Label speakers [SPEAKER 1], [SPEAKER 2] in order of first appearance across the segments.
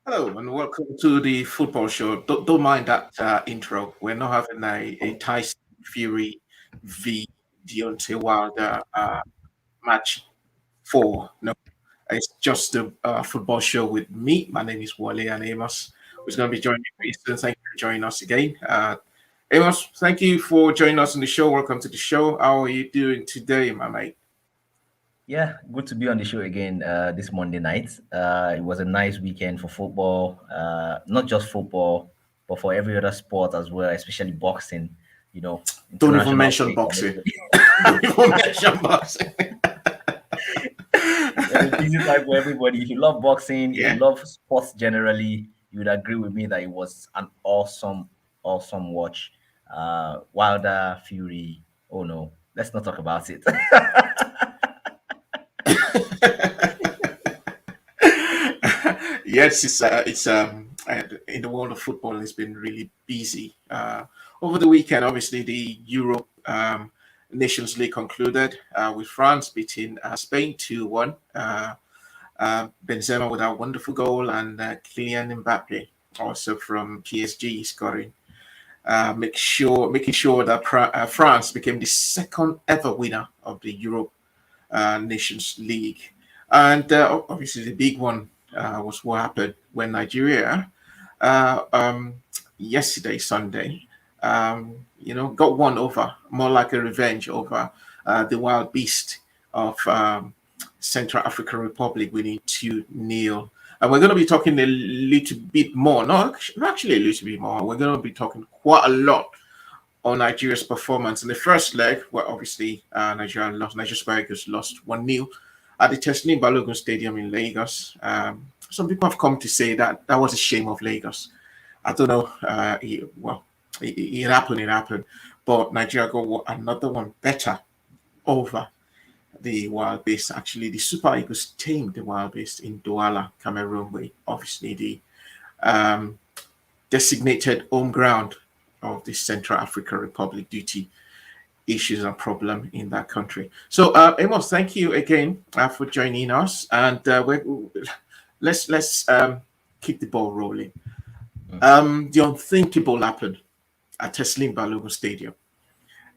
[SPEAKER 1] Hello and welcome to the football show. Don't mind that intro. We're not having a Tyson Fury v Deontay Wilder match four. No, it's just a football show with me. My name is Wale and Amos, who's going to be joining me soon. Thank you for joining us again. Amos, thank you for joining us on the show. Welcome to the show. How are you doing today, my mate?
[SPEAKER 2] Yeah, good to be on the show again this Monday night. It was a nice weekend for football, not just football, but for every other sport as well, especially boxing. You know,
[SPEAKER 1] Don't even
[SPEAKER 2] international
[SPEAKER 1] mention
[SPEAKER 2] break and
[SPEAKER 1] boxing.
[SPEAKER 2] everybody.
[SPEAKER 1] Don't even mention boxing.
[SPEAKER 2] It was a busy time for everybody. If you love boxing, if you
[SPEAKER 1] Yeah.
[SPEAKER 2] love sports generally, you would agree with me that it was an awesome watch. Wilder, Fury. Oh no, let's not talk about it.
[SPEAKER 1] Yes, in the world of football, it's been really busy. Over the weekend, obviously, the Europe Nations League concluded with France beating Spain 2-1. Benzema with a wonderful goal, and Kylian Mbappe also from PSG scoring. Making sure that France became the second ever winner of the Europe Nations League. And obviously, the big one was what happened when Nigeria, uh, um, yesterday, Sunday, got one over, more like a revenge over the wild beast of Central African Republic, winning 2-0. And we're going to be talking a little bit more, no, actually a little bit more. We're going to be talking quite a lot on Nigeria's performance in the first leg, where obviously Nigeria Super Eagles lost 1-0 at the Teslim Balogun Stadium in Lagos. Some people have come to say that that was a shame of Lagos. I don't know. It happened. It happened. But Nigeria got another one better over the Wild Beast. Actually, the Super Eagles tamed the Wild Beast in Douala, Cameroon, where obviously the um, designated home ground of the Central African Republic due to issues and problem in that country. So, Amos, thank you again for joining us, and let's keep the ball rolling. The unthinkable happened at Teslim Balogun Stadium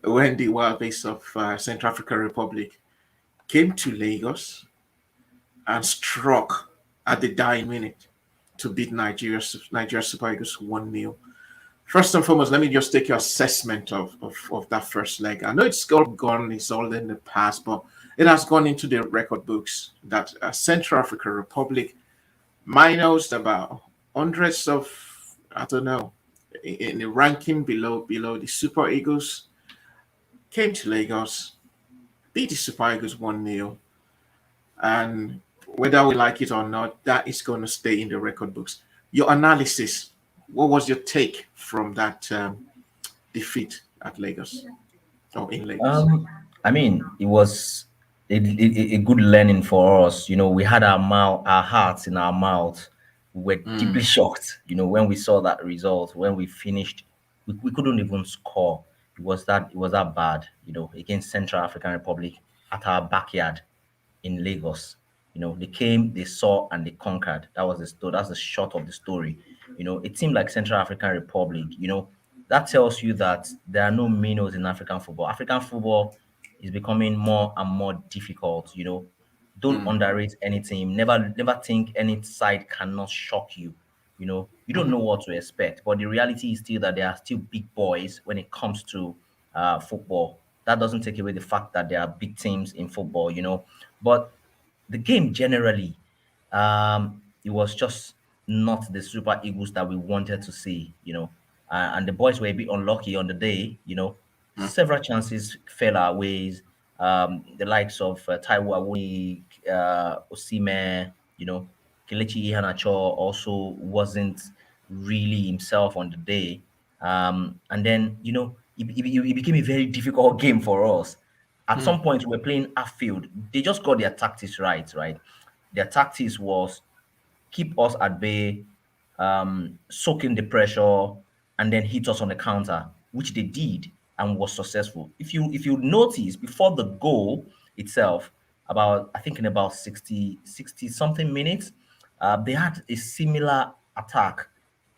[SPEAKER 1] when the Wild Base of Central African Republic came to Lagos and struck at the dying minute to beat Nigeria Super Eagles 1-0. First and foremost, let me just take your assessment of that first leg. I know it's all gone, it's all in the past, but it has gone into the record books that Central African Republic minus about hundreds of, I don't know, in the ranking below the Super Eagles, came to Lagos, beat the Super Eagles 1-0, and whether we like it or not, that is going to stay in the record books. Your analysis, what was your take from that defeat at Lagos or in Lagos?
[SPEAKER 2] Um, I mean, it was a good learning for us. You know, we had our hearts in our mouth. We were deeply
[SPEAKER 1] Mm,
[SPEAKER 2] shocked. You know, when we saw that result, when we finished, we couldn't even score. It was that bad. You know, against Central African Republic at our backyard in Lagos. You know, they came, they saw, and they conquered. That was the story. That's the short of the story. You know, it seemed like Central African Republic. You know, that tells you that there are no minnows in African football. African football is becoming more and more difficult. You know, don't
[SPEAKER 1] mm,
[SPEAKER 2] underrate any team. Never think any side cannot shock you. You know, you don't
[SPEAKER 1] mhm,
[SPEAKER 2] know what to expect. But the reality is still that there are still big boys when it comes to football. That doesn't take away the fact that there are big teams in football. You know, but the game generally, it was just not the Super Eagles that we wanted to see, you know. And the boys were a bit unlucky on the day, you know.
[SPEAKER 1] mm,
[SPEAKER 2] Several chances fell our ways. The likes of Taiwo Awoni, Osime, you know, Kelechi Iheanacho also wasn't really himself on the day. And then, you know, it became a very difficult game for us. At
[SPEAKER 1] mm,
[SPEAKER 2] some point, we were playing half field. They just got their tactics right, right? Their tactics was keep us at bay, soak in the pressure, and then hit us on the counter, which they did and was successful. If you notice before the goal itself, about I think in about 60 something minutes, they had a similar attack,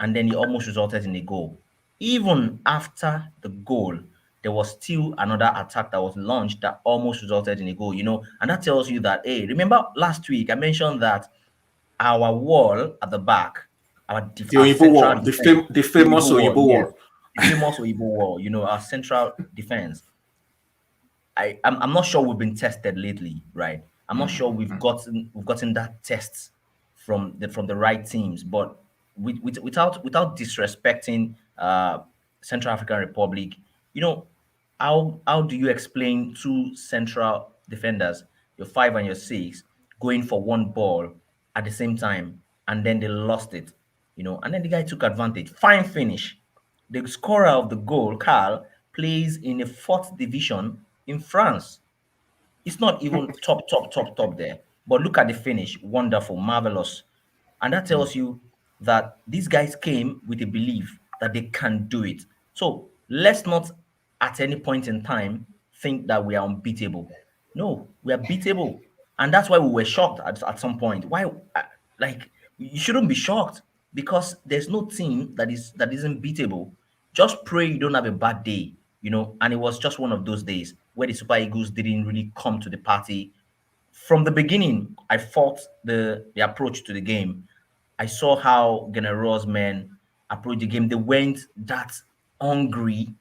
[SPEAKER 2] and then it almost resulted in a goal. Even after the goal, there was still another attack that was launched that almost resulted in a goal, and that tells you that, hey, remember last week I mentioned that our wall at the back,
[SPEAKER 1] The
[SPEAKER 2] our
[SPEAKER 1] Oyibo
[SPEAKER 2] central
[SPEAKER 1] wall,
[SPEAKER 2] defense,
[SPEAKER 1] the
[SPEAKER 2] the
[SPEAKER 1] famous
[SPEAKER 2] Oyibo wall,
[SPEAKER 1] Oyibo
[SPEAKER 2] yes,
[SPEAKER 1] wall.
[SPEAKER 2] the famous Oyibo wall, our central defense. I'm not sure we've been tested lately, right? I'm not sure we've gotten that test from the right teams, but without disrespecting Central African Republic, you know, how do you explain two central defenders, your 5 and your 6, going for one ball at the same time, and then they lost it, and then the guy took advantage. Fine finish. The scorer of the goal, Carl, plays in the fourth division in France. It's not even top there. But look at the finish. Wonderful, marvelous. And that tells you that these guys came with a belief that they can do it. So let's not at any point in time think that we are unbeatable. No, we are beatable. And that's why we were shocked at some point. Why like you shouldn't be shocked because there's no team that isn't beatable. Just pray you don't have a bad day, and it was just one of those days where the Super Eagles didn't really come to the party. From the beginning, I fought the approach to the game. I saw how General's men approached the game. They went that hungry,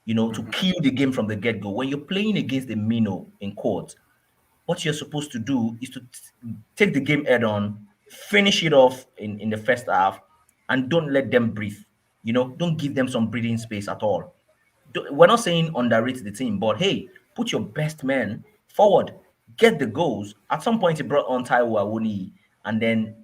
[SPEAKER 2] to kill the game from the get-go. When you're playing against the Mino in court, what you're supposed to do is to take the game head on, finish it off in the first half, and don't let them breathe. Don't give them some breathing space at all. We're not saying underrate the team, but hey, put your best men forward, get the goals. At some point, he brought on Taiwo Awoniyi, and then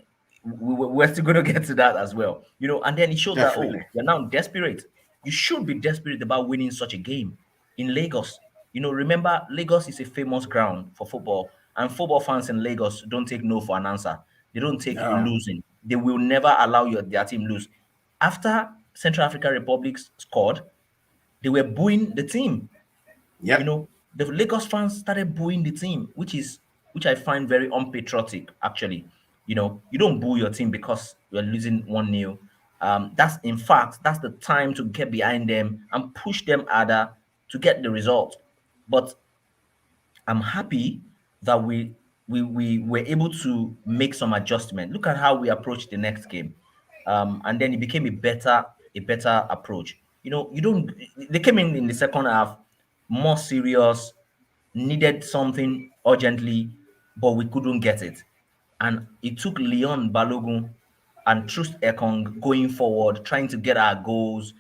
[SPEAKER 2] we're still going to get to that as well. And then it showed that, oh,
[SPEAKER 1] Definitely.
[SPEAKER 2] you're now desperate. You should be desperate about winning such a game in Lagos. Remember, Lagos is a famous ground for football, and football fans in Lagos don't take no for an answer. They don't take
[SPEAKER 1] No.
[SPEAKER 2] losing. They will never allow their team lose. After Central African Republic scored, they were booing the team. You
[SPEAKER 1] Yep.
[SPEAKER 2] know, the Lagos fans started booing the team, which I find very unpatriotic, actually. You don't boo your team because you're losing 1-0. That's the time to get behind them and push them harder to get the result. But I'm happy that we were able to make some adjustment. Look at how we approached the next game, and then it became a better approach. You don't. They came in the second half more serious, needed something urgently, but we couldn't get it, and it took Leon Balogun and Trust Ekong going forward, trying to get our goals.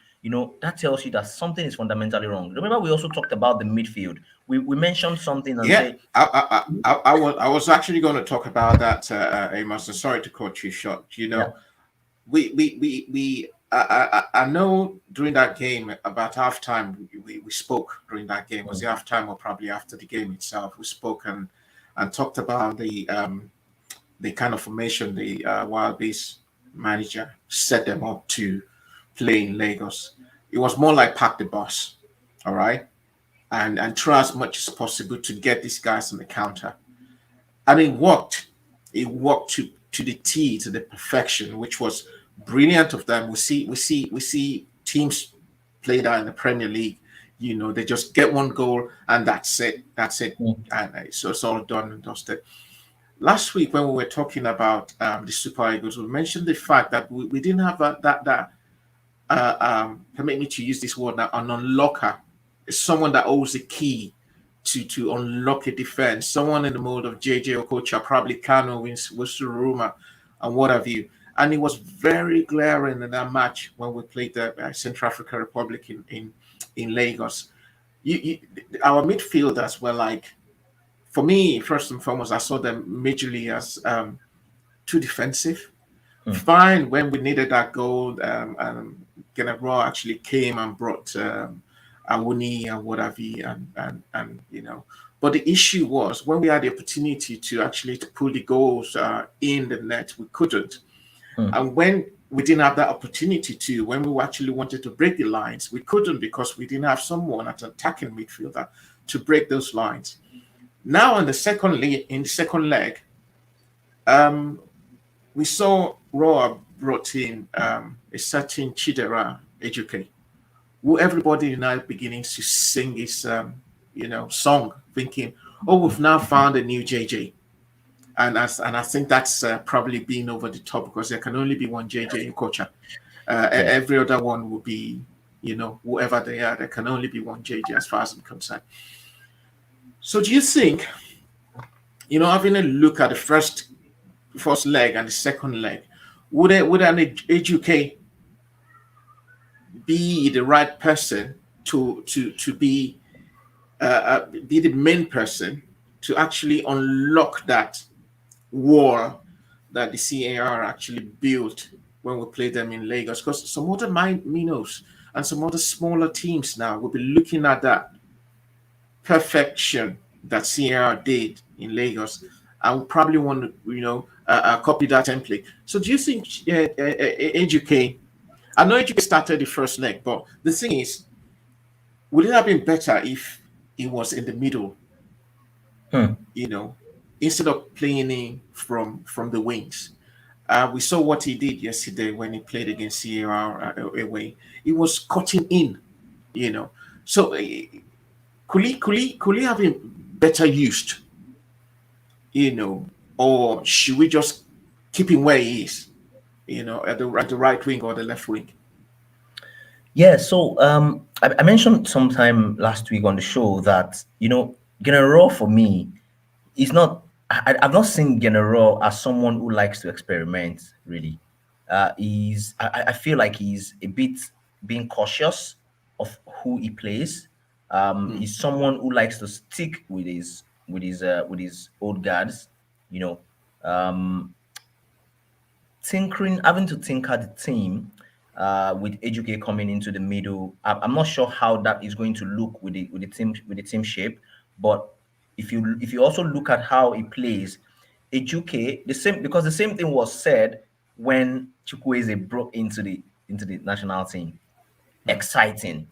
[SPEAKER 2] That tells you that something is fundamentally wrong. Remember, we also talked about the midfield. We mentioned something and
[SPEAKER 1] Yeah.
[SPEAKER 2] say,
[SPEAKER 1] I was actually going to talk about that, Amos. So sorry to cut you short.
[SPEAKER 2] yeah,
[SPEAKER 1] I know during that game about halftime we spoke during that game. Was
[SPEAKER 2] mm,
[SPEAKER 1] it halftime or probably after the game itself? We spoke and talked about the kind of formation the Wild Beast manager set them up to play in Lagos. It was more like pack the bus, all right, and try as much as possible to get these guys on the counter. And it worked. It worked to the T, to the perfection, which was brilliant of them. We see teams play that in the Premier League. They just get one goal and that's it. That's it.
[SPEAKER 2] mm,
[SPEAKER 1] And so it's all done and dusted. Last week when we were talking about the Super Eagles, we mentioned the fact that we didn't have that permit me to use this word now, an unlocker. Is someone that holds the key to unlock a defense. Someone in the mode of JJ Okocha, probably Kano, Rumor, and what have you. And it was very glaring in that match when we played the Central African Republic in Lagos. Our midfielders were like, for me, first and foremost, I saw them majorly as too defensive.
[SPEAKER 2] mm.
[SPEAKER 1] Fine when we needed that goal, and Kenneth Raw actually came and brought Awuni and what have you, and. But the issue was when we had the opportunity to actually to pull the goals in the net, we couldn't.
[SPEAKER 2] Hmm.
[SPEAKER 1] And when we didn't have that opportunity to, when we actually wanted to break the lines, we couldn't because we didn't have someone at attacking midfielder to break those lines. Now in the second leg, um, we saw Raw brought in a certain Chidera Ejuke, who everybody now beginning to sing his song, thinking, oh, we've now found a new JJ. And I think that's probably being over the top because there can only be one JJ in culture.
[SPEAKER 2] Yeah.
[SPEAKER 1] Every other one will be, whoever they are. There can only be one JJ as far as I'm concerned. So do you think, having a look at the first leg and the second leg, would an educate be the right person to be the main person to actually unlock that wall that the CAR actually built when we played them in Lagos? Because some other Minos and some other smaller teams now will be looking at that perfection that CAR did in Lagos. I would probably want to, copy that template. So do you think Educate? I know Educate started the first leg, but the thing is, would it have been better if it was in the middle?
[SPEAKER 2] Hmm.
[SPEAKER 1] You know, instead of playing in from the wings. We saw what he did yesterday when he played against CAR away. He was cutting in, you know. So could he have been better used, you know, or should we just keep him where he is, at the right wing or the left wing?
[SPEAKER 2] Yeah, so I mentioned sometime last week on the show that General for me is not. I've not seen General as someone who likes to experiment. Really, I feel like he's a bit being cautious of who he plays.
[SPEAKER 1] Mm,
[SPEAKER 2] He's someone who likes to stick with his old guards. You know, um, tinkering, having to tinker the team with Educate coming into the middle. I'm not sure how that is going to look with the team shape, but if you also look at how he plays, Educate the same because the same thing was said when Chukwueze broke into the national team.
[SPEAKER 1] mm,
[SPEAKER 2] Exciting,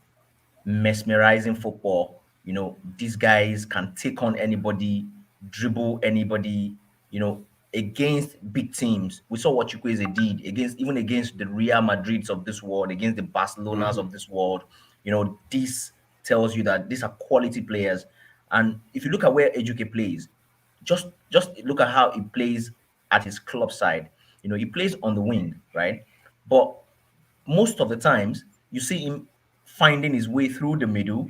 [SPEAKER 2] mesmerizing football. These guys can take on anybody, dribble anybody, against big teams. We saw what Chukwueze did even against the Real Madrids of this world, against the Barcelonas
[SPEAKER 1] mhm,
[SPEAKER 2] of this world. This tells you that these are quality players. And if you look at where Ejuke plays, just look at how he plays at his club side. He plays on the wing, right? But most of the times you see him finding his way through the middle.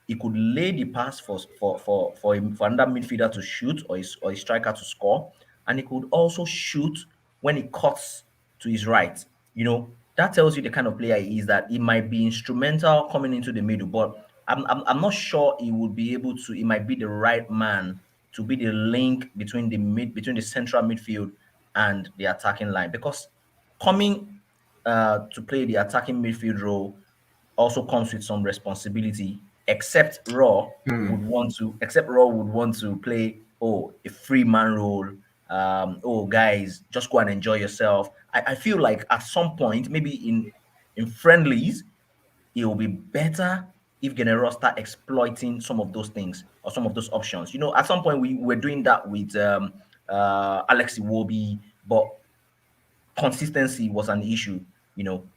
[SPEAKER 2] He could lay the pass for another midfielder to shoot or a striker to score, and he could also shoot when he cuts to his right. That tells you the kind of player he is. That he might be instrumental coming into the middle, but I'm not sure he would be able to. He might be the right man to be the link between the central midfield and the attacking line because coming to play the attacking midfield role also comes with some responsibility.
[SPEAKER 1] mm,
[SPEAKER 2] Except Raw would want to play a free man role. Guys, just go and enjoy yourself. I feel like at some point, maybe in friendlies, it will be better if General start exploiting some of those things or some of those options. At some point we were doing that with Alex Iwobi, but consistency was an issue.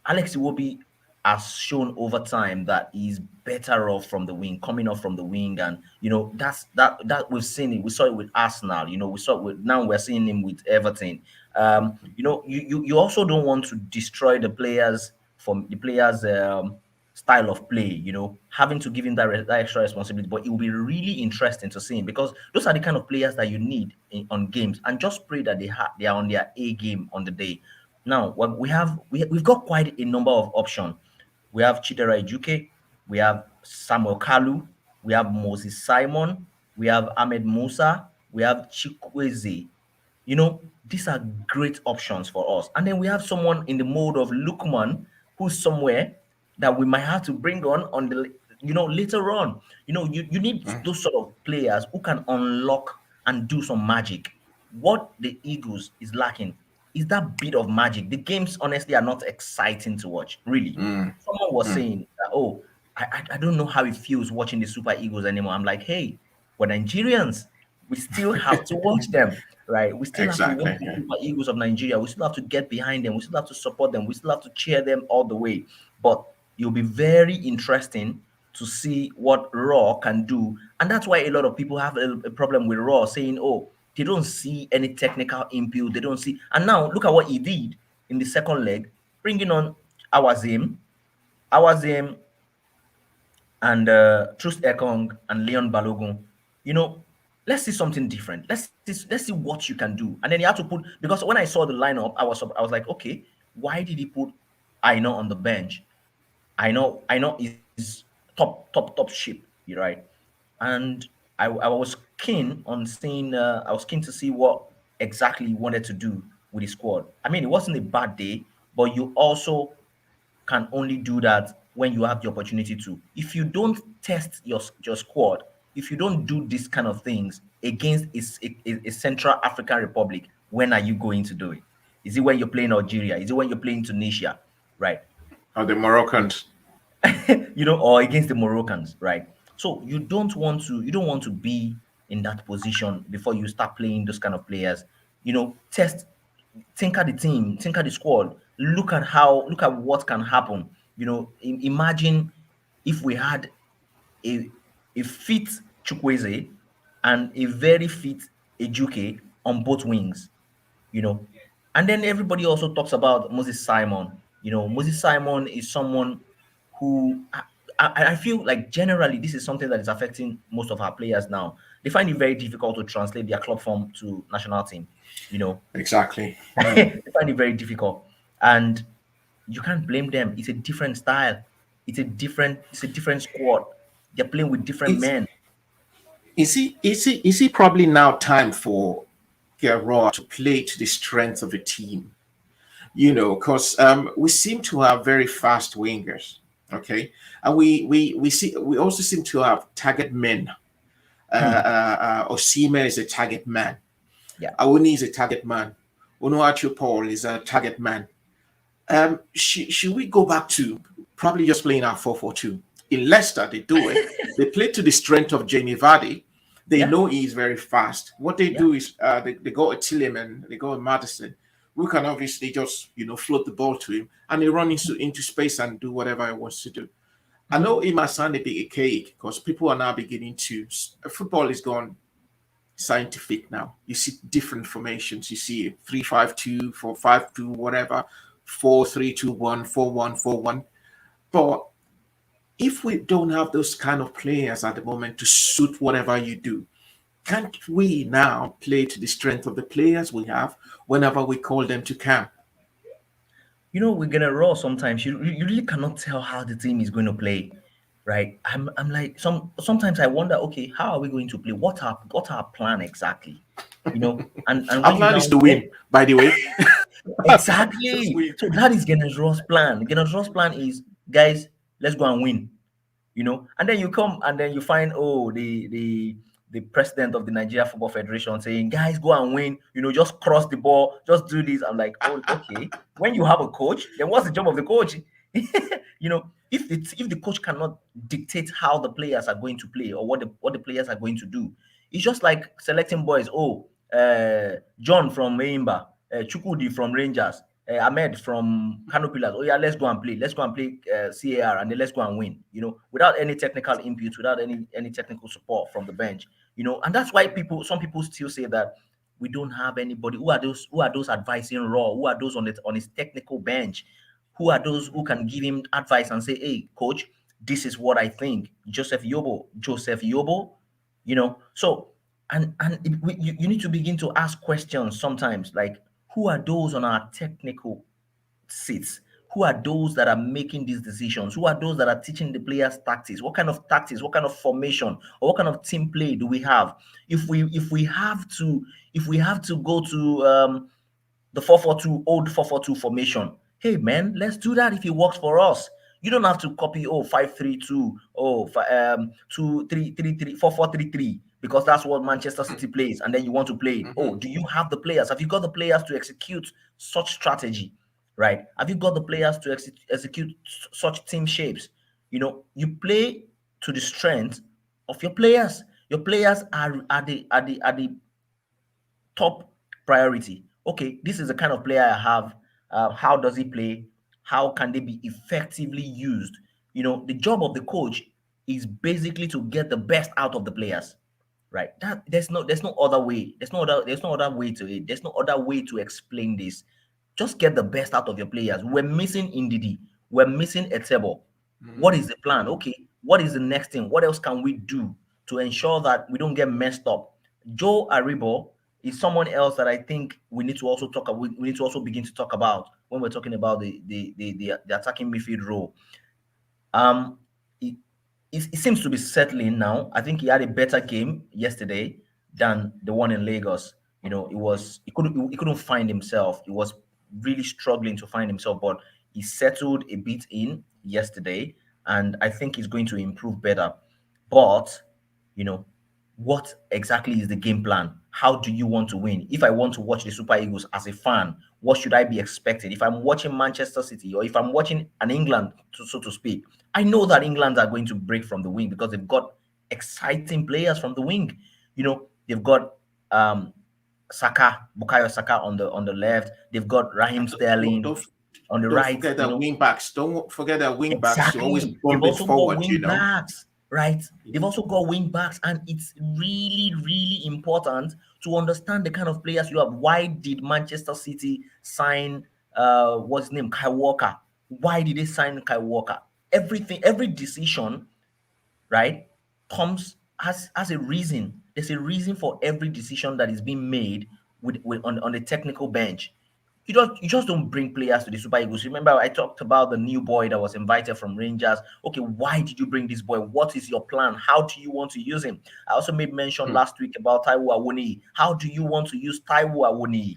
[SPEAKER 2] Alex Iwobi has shown over time that he's better off from the wing, coming off from the wing, and that we've seen it. We saw it with Arsenal. We saw it now we're seeing him with Everton. You also don't want to destroy the players style of play, having to give him that extra responsibility. But it will be really interesting to see him because those are the kind of players that you need on games, and just pray that they are on their A game on the day. Now, what we've got quite a number of options. We have Chidera Ejuke, we have Samuel Kalu, we have Moses Simon, we have Ahmed Musa, we have Chikweze. These are great options for us. And then we have someone in the mode of Lukman who's somewhere that we might have to bring on the later on. You need
[SPEAKER 1] mm,
[SPEAKER 2] those sort of players who can unlock and do some magic. What the Eagles is lacking is that bit of magic. The games honestly are not exciting to watch, really.
[SPEAKER 1] mm,
[SPEAKER 2] Someone was
[SPEAKER 1] mm,
[SPEAKER 2] saying that, oh, I don't know how it feels watching the Super Eagles anymore. I'm like, hey, we're Nigerians. We still have to watch them, right? We still have to watch
[SPEAKER 1] Exactly.
[SPEAKER 2] the
[SPEAKER 1] Yeah.
[SPEAKER 2] Super Eagles of Nigeria. We still have to get behind them. We still have to support them. We still have to cheer them all the way. But it'll be very interesting to see what Raw can do. And that's why a lot of people have a problem with Raw, saying, oh, they don't see any technical input. They don't see. And now look at what he did in the second leg, bringing on Awazim, Awazim and Trust Ekong and Leon Balogun. You know, let's see something different. Let's see what you can do. And then he had to put, because when I saw the lineup, I was like, okay, why did he put Aino on the bench? I know is top ship, you right? And I was keen on seeing I was keen to see what exactly he wanted to do with his squad. I mean, it wasn't a bad day, but you also can only do that when you have the opportunity to. If you don't test your squad, if you don't do these kind of things against a Central African Republic, when are you going to do it? Is it when you're playing Algeria? Is it when you're playing Tunisia? Right?
[SPEAKER 1] Or the Moroccans.
[SPEAKER 2] Or against the Moroccans, right? So you don't want to be in that position before you start playing those kind of players. Test, tinker the team, tinker the squad. Look at what can happen. Imagine if we had a a fit Chukwueze and a very fit Ejuke on both wings, you know. And then everybody also talks about Moses Simon. Moses Simon is someone who I feel like generally this is something that is affecting most of our players now. They find it very difficult to translate their club form to national team. You know,
[SPEAKER 1] Exactly. Mm.
[SPEAKER 2] they find it very difficult, and you can't blame them. It's a different style. It's a different squad. They're playing with different
[SPEAKER 1] It's
[SPEAKER 2] men.
[SPEAKER 1] is it probably now time for Raw to play to the strength of the team? Because we seem to have very fast wingers, okay, and we also seem to have target men.
[SPEAKER 2] Hmm.
[SPEAKER 1] Osima is a target man.
[SPEAKER 2] Yeah.
[SPEAKER 1] Awuni is a target man. Onuachu Paul is a target man. Should we go back to probably just playing our 4-4-2? In Leicester, they do it. They play to the strength of Jamie Vardy. They
[SPEAKER 2] Yeah.
[SPEAKER 1] know he's very fast. What they
[SPEAKER 2] Yeah.
[SPEAKER 1] do is they go at Tillman, they go at Madison. We can obviously just float the ball to him, and he run into space and do whatever he wants to do. I
[SPEAKER 2] Mhm.
[SPEAKER 1] know it might sound a bit archaic because people are now beginning to. Football is gone scientific now. You see different formations. You see 3-5-2, 4-5-2, whatever, 4-3-2-1, 4-1-4-1. But if we don't have those kind of players at the moment to suit whatever you do, can't we now play to the strength of the players we have whenever we call them to camp?
[SPEAKER 2] We're gonna raw sometimes. You really cannot tell how the team is going to play, right? I'm like sometimes I wonder, okay, how are we going to play? What our plan exactly? And
[SPEAKER 1] Our
[SPEAKER 2] when you
[SPEAKER 1] plan
[SPEAKER 2] now
[SPEAKER 1] is to
[SPEAKER 2] get
[SPEAKER 1] win, by the way. Just
[SPEAKER 2] exactly,
[SPEAKER 1] win.
[SPEAKER 2] so that is Genezro's plan. Genezro's plan is, guys, let's go and win. And then you come and then you find, oh, the president of the Nigeria Football Federation saying, guys, go and win, just cross the ball, just do this. I'm like, oh, okay. When you have a coach, then what's the job of the coach? If the coach cannot dictate how the players are going to play or what the players are going to do, it's just like selecting boys. Oh, John from Meimba, Chukudi from Rangers, Ahmed from Kano Pillars. Oh yeah, let's go and play. Let's go and play CAR, and then let's go and win. Without any technical input, without any technical support from the bench. And that's why some people still say that we don't have anybody. Who are those advising Raw? Who are those on his technical bench? Who are those who can give him advice and say, hey, coach, this is what I think. Joseph Yobo. So you need to begin to ask questions sometimes, like, who are those on our technical seats? Who are those that are making these decisions? Who are those that are teaching the players tactics? What kind of tactics, what kind of formation, or what kind of team play do we have? If we have to go to the 4-4-2, old 4-4-2 formation, hey man, let's do that if it works for us. You don't have to copy 5-3-2, 2-3-3-3, 4-4-3-3, because that's what Manchester City plays, and then you want to play it.
[SPEAKER 1] Mhm.
[SPEAKER 2] Oh, do you have the players? Have you got the players to execute such strategy? Right? Have you got the players to execute such team shapes? You play to the strength of your players. Your players are the top priority. Okay, this is the kind of player I have. How does he play? How can they be effectively used? The job of the coach is basically to get the best out of the players, right? That there's no other way. There's no other way to it. There's no other way to explain this. Just get the best out of your players. We're missing Indidi. We're missing Etebo. What
[SPEAKER 1] Mm,
[SPEAKER 2] is the plan? Okay, what is the next thing? What else can we do to ensure that we don't get messed up? Joe Aribo is someone else that I think we need to also talk about. We need to also begin to talk about when we're talking about the attacking midfield role. Um, it, it seems to be settling now. I think he had a better game yesterday than the one in Lagos. It
[SPEAKER 1] mm,
[SPEAKER 2] was he couldn't find himself. He was really struggling to find himself, but he settled a bit in yesterday, and I think he's going to improve better. But you know, what exactly is the game plan? How do you want to win? If I want to watch the Super Eagles as a fan, what should I be expecting? If I'm watching Manchester City or if I'm watching an England, so to speak, I know that England are going to break from the wing because they've got exciting players from the wing. They've got um Bukayo Saka on the left. They've got Raheem
[SPEAKER 1] and
[SPEAKER 2] Sterling on the
[SPEAKER 1] don't
[SPEAKER 2] right.
[SPEAKER 1] forget that wing backs. Don't forget that wing backs to always
[SPEAKER 2] Exactly. They've
[SPEAKER 1] bomb it
[SPEAKER 2] also got
[SPEAKER 1] forward.
[SPEAKER 2] wing backs, right? They've
[SPEAKER 1] Mhm.
[SPEAKER 2] also got wing backs, and it's really, really important to understand the kind of players you have. Why did Manchester City sign what's his name? Kai Walker? Why did they sign Kai Walker? Every decision, right, comes has a reason. There's a reason for every decision that is being made on the technical bench. You just don't bring players to the Super Eagles. Remember, I talked about the new boy that was invited from Rangers. Okay, why did you bring this boy? What is your plan? How do you want to use him? I also made mention
[SPEAKER 1] Mm,
[SPEAKER 2] last week about Taiwo Awoniyi. How do you want to use Taiwo Awoniyi?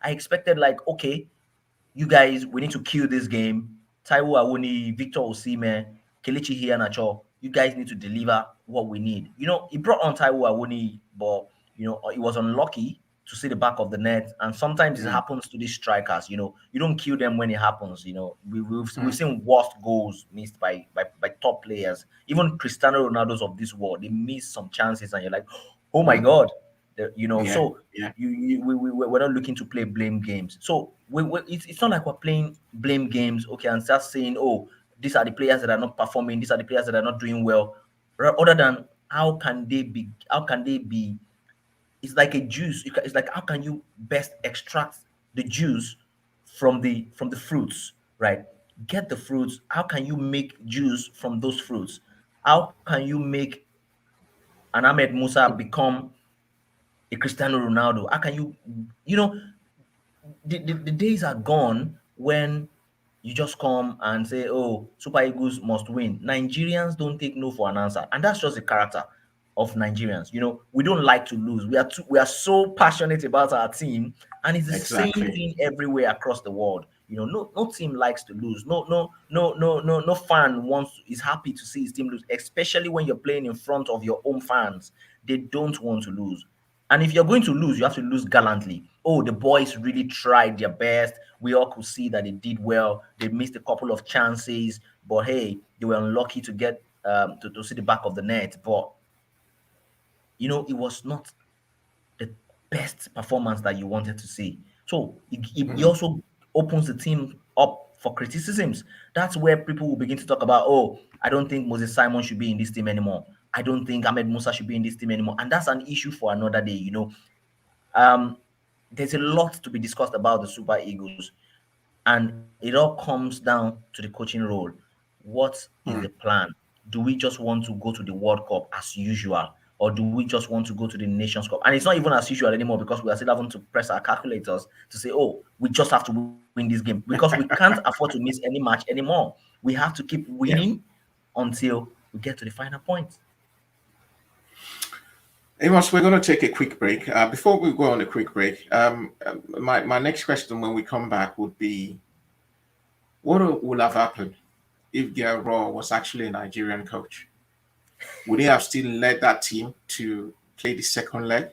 [SPEAKER 2] I expected, like, okay, you guys, we need to kill this game. Taiwo Awoni, Victor Osimhen, Kelechi Iheanacho, you guys need to deliver what we need. He brought on Taiwo Awoni, but he was unlucky to see the back of the net. And sometimes it
[SPEAKER 1] mm,
[SPEAKER 2] happens to these strikers. You don't kill them when it happens. We've
[SPEAKER 1] mm,
[SPEAKER 2] seen worst goals missed by top players. Even Cristiano Ronaldo's of this world, they miss some chances, and you're like, oh my
[SPEAKER 1] mm.
[SPEAKER 2] god.
[SPEAKER 1] Yeah,
[SPEAKER 2] So
[SPEAKER 1] yeah.
[SPEAKER 2] we're not looking to play blame games. So it's not like we're playing blame games, okay, and start saying, oh, these are the players that are not performing, these are the players that are not doing well. Other than how can they be, it's like a juice. It's like, how can you best extract the juice from the fruits, right? Get the fruits. How can you make juice from those fruits? How can you make an Ahmed Musa become a Cristiano Ronaldo? How can you know, the days are gone when you just come and say, oh, Super Eagles must win. Nigerians don't take no for an answer. And that's just the character of Nigerians. We don't like to lose. We are so passionate about our team, and it's the same
[SPEAKER 1] Exactly.
[SPEAKER 2] thing everywhere across the world. No team likes to lose. No fan is happy to see his team lose, especially when you're playing in front of your own fans. They don't want to lose. And if you're going to lose, you have to lose gallantly. Oh, the boys really tried their best. We all could see that they did well. They missed a couple of chances, but hey, they were unlucky to get to see the back of the net. But it was not the best performance that you wanted to see. So it
[SPEAKER 1] Mm,
[SPEAKER 2] also opens the team up for criticisms. That's where people will begin to talk about, oh, I don't think Moses Simon should be in this team anymore. I don't think Ahmed Musa should be in this team anymore. And that's an issue for another day. Um, there's a lot to be discussed about the Super Eagles, and it all comes down to the coaching role. What is the
[SPEAKER 1] mm.
[SPEAKER 2] plan? Do we just want to go to the World Cup as usual, or do we just want to go to the Nations Cup? And it's not even as usual anymore because we are still having to press our calculators to say, oh, we just have to win this game because we can't afford to miss any match anymore. We have to keep
[SPEAKER 1] Yeah.
[SPEAKER 2] winning until we get to the final point.
[SPEAKER 1] Amos, we're going to take a quick break. Before we go on a quick break, my next question when we come back would be, would have happened if Raw was actually a Nigerian coach? Would he have still led that team to play the second leg?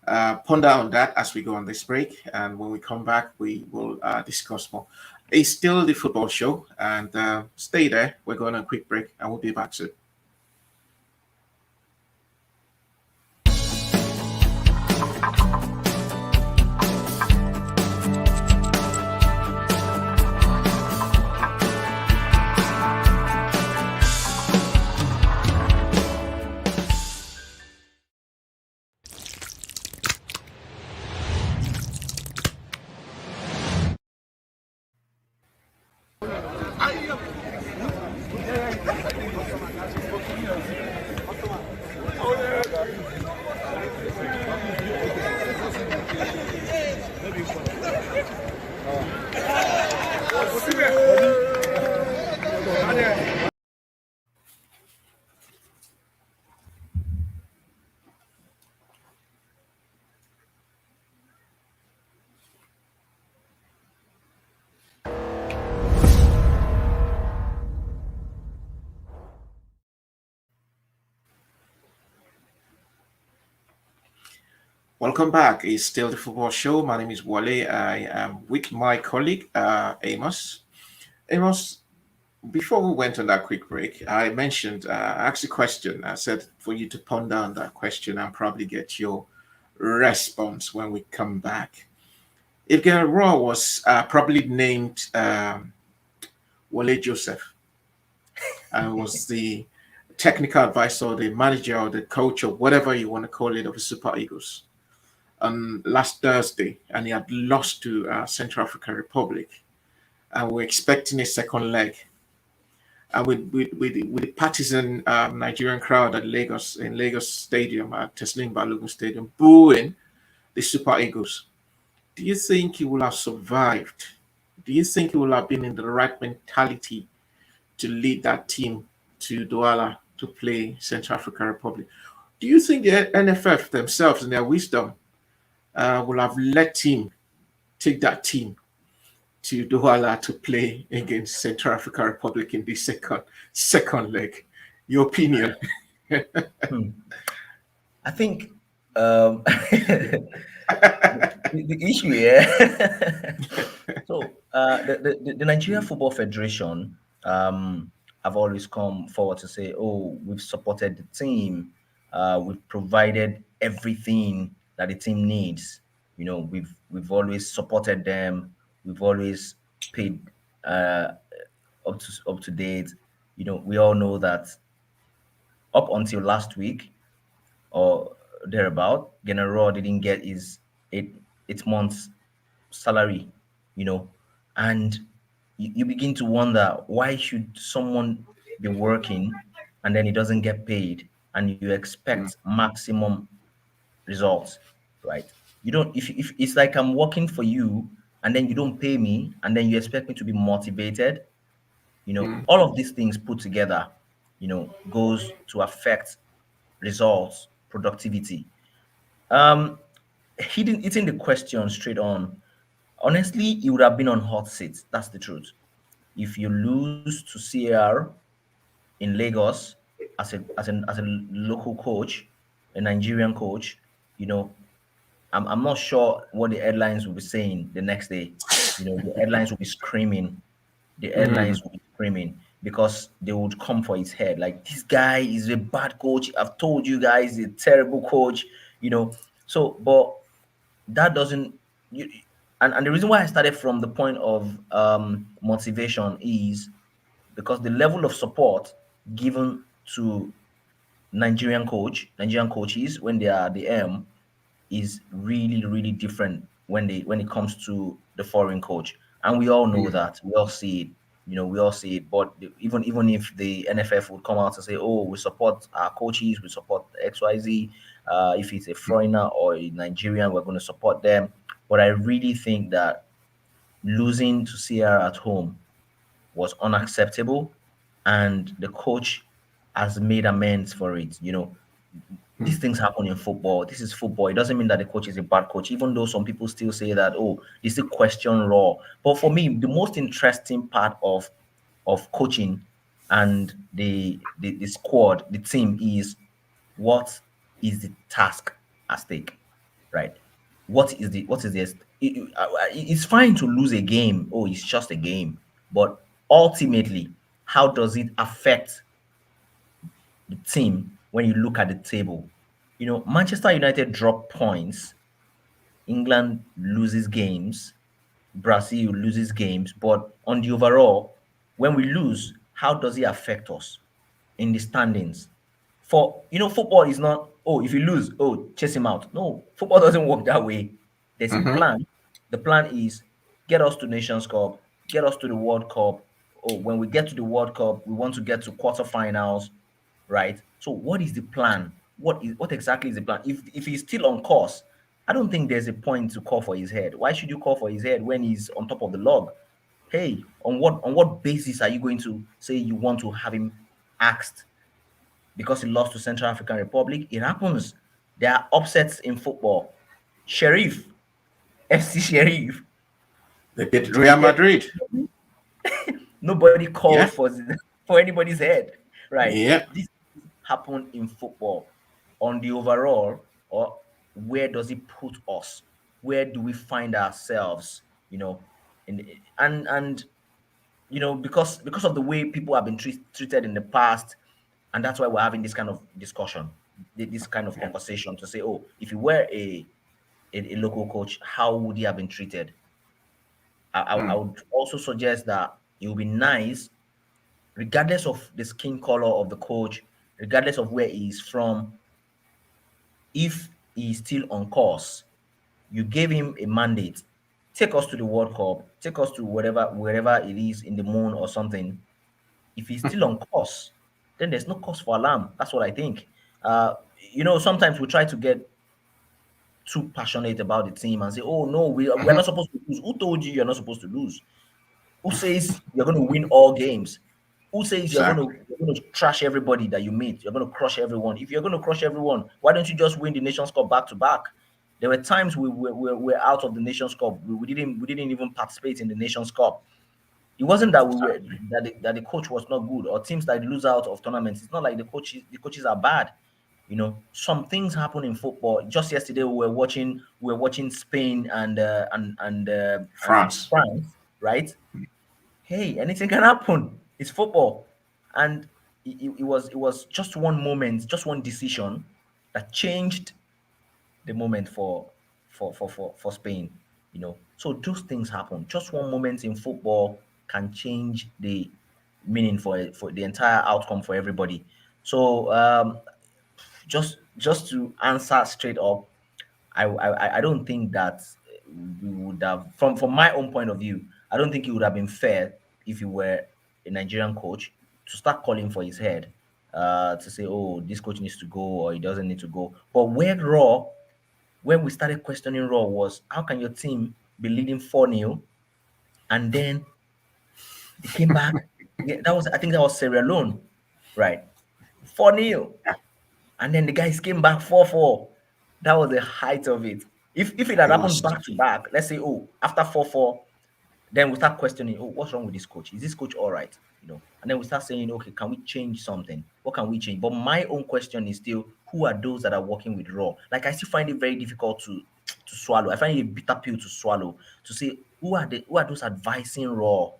[SPEAKER 1] Ponder on that as we go on this break. And when we come back, we will discuss more. It's still the football show, and stay there. We're going on a quick break, and we'll be back soon. Welcome back. It's still the football show. My name is Wale. I am with my colleague Amos. Amos, before we went on that quick break, I mentioned, I asked a question. I said for you to ponder on that question and probably get your response when we come back. If Raw was probably named Wale Joseph and was the technical advisor, the manager, or the coach, or whatever you want to call it, of the Super Eagles last Thursday, and he had lost to Central African Republic, and we're expecting a second leg. And with the partisan Nigerian crowd at Lagos Stadium, at Teslim Balogun Stadium, booing the Super Eagles, do you think he will have survived? Do you think he will have been in the right mentality to lead that team to Douala to play Central African Republic? Do you think the NFF themselves, in their wisdom, will have let him take that team to Douala to play against Central African Republic in the second leg? Your opinion?
[SPEAKER 2] Hmm. I think the issue here. So the Nigeria Football Federation have always come forward to say, "Oh, we've supported the team. We've provided everything that the team needs. We've always supported them. We've always paid up to date. We all know that up until last week or thereabout, General didn't get his eight months salary, and you begin to wonder, why should someone be working and then he doesn't get paid and you expect maximum results, right? You don't if it's like I'm working for you and then you don't pay me and then you expect me to be motivated. All of these things put together, goes to affect results, productivity. um Hitting the question straight on, honestly, he would have been on hot seat. That's the truth. If you lose to CAR in Lagos as a local coach, a Nigerian coach, you know, I'm not sure what the headlines will be saying the next day. The headlines will be screaming. The
[SPEAKER 1] Mm,
[SPEAKER 2] headlines will be screaming because they would come for his head. Like, this guy is a bad coach. I've told you guys, he's a terrible coach. So, but that doesn't you, and the reason why I started from the point of motivation is because the level of support given to Nigerian coaches when they are the is really, really different when it comes to the foreign coach. And we all know that. We all see it. We all see it. But even if the NFF would come out and say, "Oh, we support our coaches, we support XYZ," if it's a foreigner or a Nigerian, we're going to support them. But I really think that losing to Sierra at home was unacceptable, and the coach has made amends for it. These things happen in football. This is football. It doesn't mean that the coach is a bad coach, even though some people still say that, oh, they still question Raw. But for me, the most interesting part of coaching and the squad, the team, is what is the task at stake, right? It's fine to lose a game. Oh, it's just a game. But ultimately, how does it affect the team when you look at the table? Manchester United drop points, England loses games, Brazil loses games, but on the overall, when we lose, how does it affect us in the standings? Football is not, oh, if you lose, oh, chase him out. No, football doesn't work that way. There's a
[SPEAKER 1] mhm,
[SPEAKER 2] plan. The plan is get us to Nations Cup, get us to the World Cup. Oh, when we get to the World Cup, we want to get to quarterfinals. right? So what is the plan? What exactly is the plan? If he's still on course, I don't think there's a point to call for his head. Why should you call for his head when he's on top of the log? Hey, on what basis are you going to say you want to have him axed because he lost to Central African Republic? It happens. There are upsets in football. Sheriff, FC Sheriff,
[SPEAKER 1] They beat
[SPEAKER 2] did they
[SPEAKER 1] Real
[SPEAKER 2] get
[SPEAKER 1] Madrid.
[SPEAKER 2] nobody called
[SPEAKER 1] Yeah,
[SPEAKER 2] for for anybody's head, right?
[SPEAKER 1] yeah.
[SPEAKER 2] This happen in football. On the overall, or where does it put us? Where do we find ourselves? You know, in and because of the way people have been treated in the past, and that's why we're having this kind of discussion, this kind of
[SPEAKER 1] Yeah.
[SPEAKER 2] conversation to say, oh, if you were a local coach, how would he have been treated? I
[SPEAKER 1] Mm.
[SPEAKER 2] would also suggest that it would be nice, regardless of the skin color of the coach, regardless of where he is from, if he's still on course, you gave him a mandate. Take us to the World Cup, take us to wherever it is in the moon or something. If he's still on course, then there's no cause for alarm. That's what I think. Uh, sometimes we try to get too passionate about the team and say, "Oh no, we're
[SPEAKER 1] Mhm.
[SPEAKER 2] not supposed to lose." Who told you you're not supposed to lose? Who says you're going to win all games? Who says
[SPEAKER 1] Exactly.
[SPEAKER 2] you're going to trash everybody that you meet? You're going to crush everyone. If you're going to crush everyone, why don't you just win the Nations Cup back to back? There were times we were out of the Nations Cup. We didn't even participate in the Nations Cup. It wasn't that we were
[SPEAKER 1] Exactly.
[SPEAKER 2] that the coach was not good, or teams that lose out of tournaments. It's not like the coaches are bad. Some things happen in football. Just yesterday we were watching Spain and
[SPEAKER 1] France.
[SPEAKER 2] France, right? Hey, anything can happen. It's football, and it was just one moment, just one decision that changed the moment for Spain. So those things happen. Just one moment in football can change the meaning for the entire outcome for everybody. So just to answer straight up, I don't think that we would have, from my own point of view, I don't think it would have been fair if you were a Nigerian coach to start calling for his head, to say, oh, this coach needs to go or he doesn't need to go. But when we started questioning Raw was, how can your team be leading 4-0 and then they came back? Yeah, I think that was Sierra Leone, right? 4-0.
[SPEAKER 1] Yeah.
[SPEAKER 2] And then the guys came back 4-4. That was the height of it. If it had
[SPEAKER 1] It
[SPEAKER 2] happened
[SPEAKER 1] was.
[SPEAKER 2] back to back, let's say, oh, after 4-4, then we start questioning, oh, what's wrong with this coach? Is this coach all right? And then we start saying, okay, can we change something? What can we change? But my own question is still, who are those that are working with Raw? Like, I still find it very difficult to swallow. I find it a bitter pill to swallow, to say, who are those advising Raw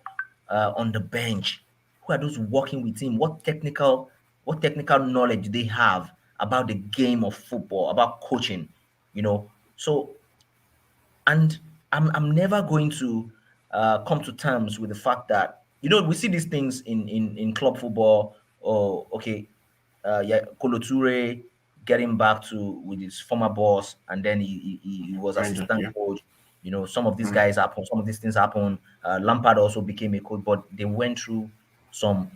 [SPEAKER 2] on the bench? Who are those working with him? What technical knowledge do they have about the game of football, about coaching? So, and I'm never going to come to terms with the fact that, we see these things in club football. Oh, okay, yeah, Kolo Toure getting back to with his former boss, and then he was
[SPEAKER 1] Rangers.
[SPEAKER 2] assistant
[SPEAKER 1] Yeah.
[SPEAKER 2] coach. Some of these
[SPEAKER 1] Mm.
[SPEAKER 2] guys happen, some of these things happen. Lampard also became a coach, but they went through some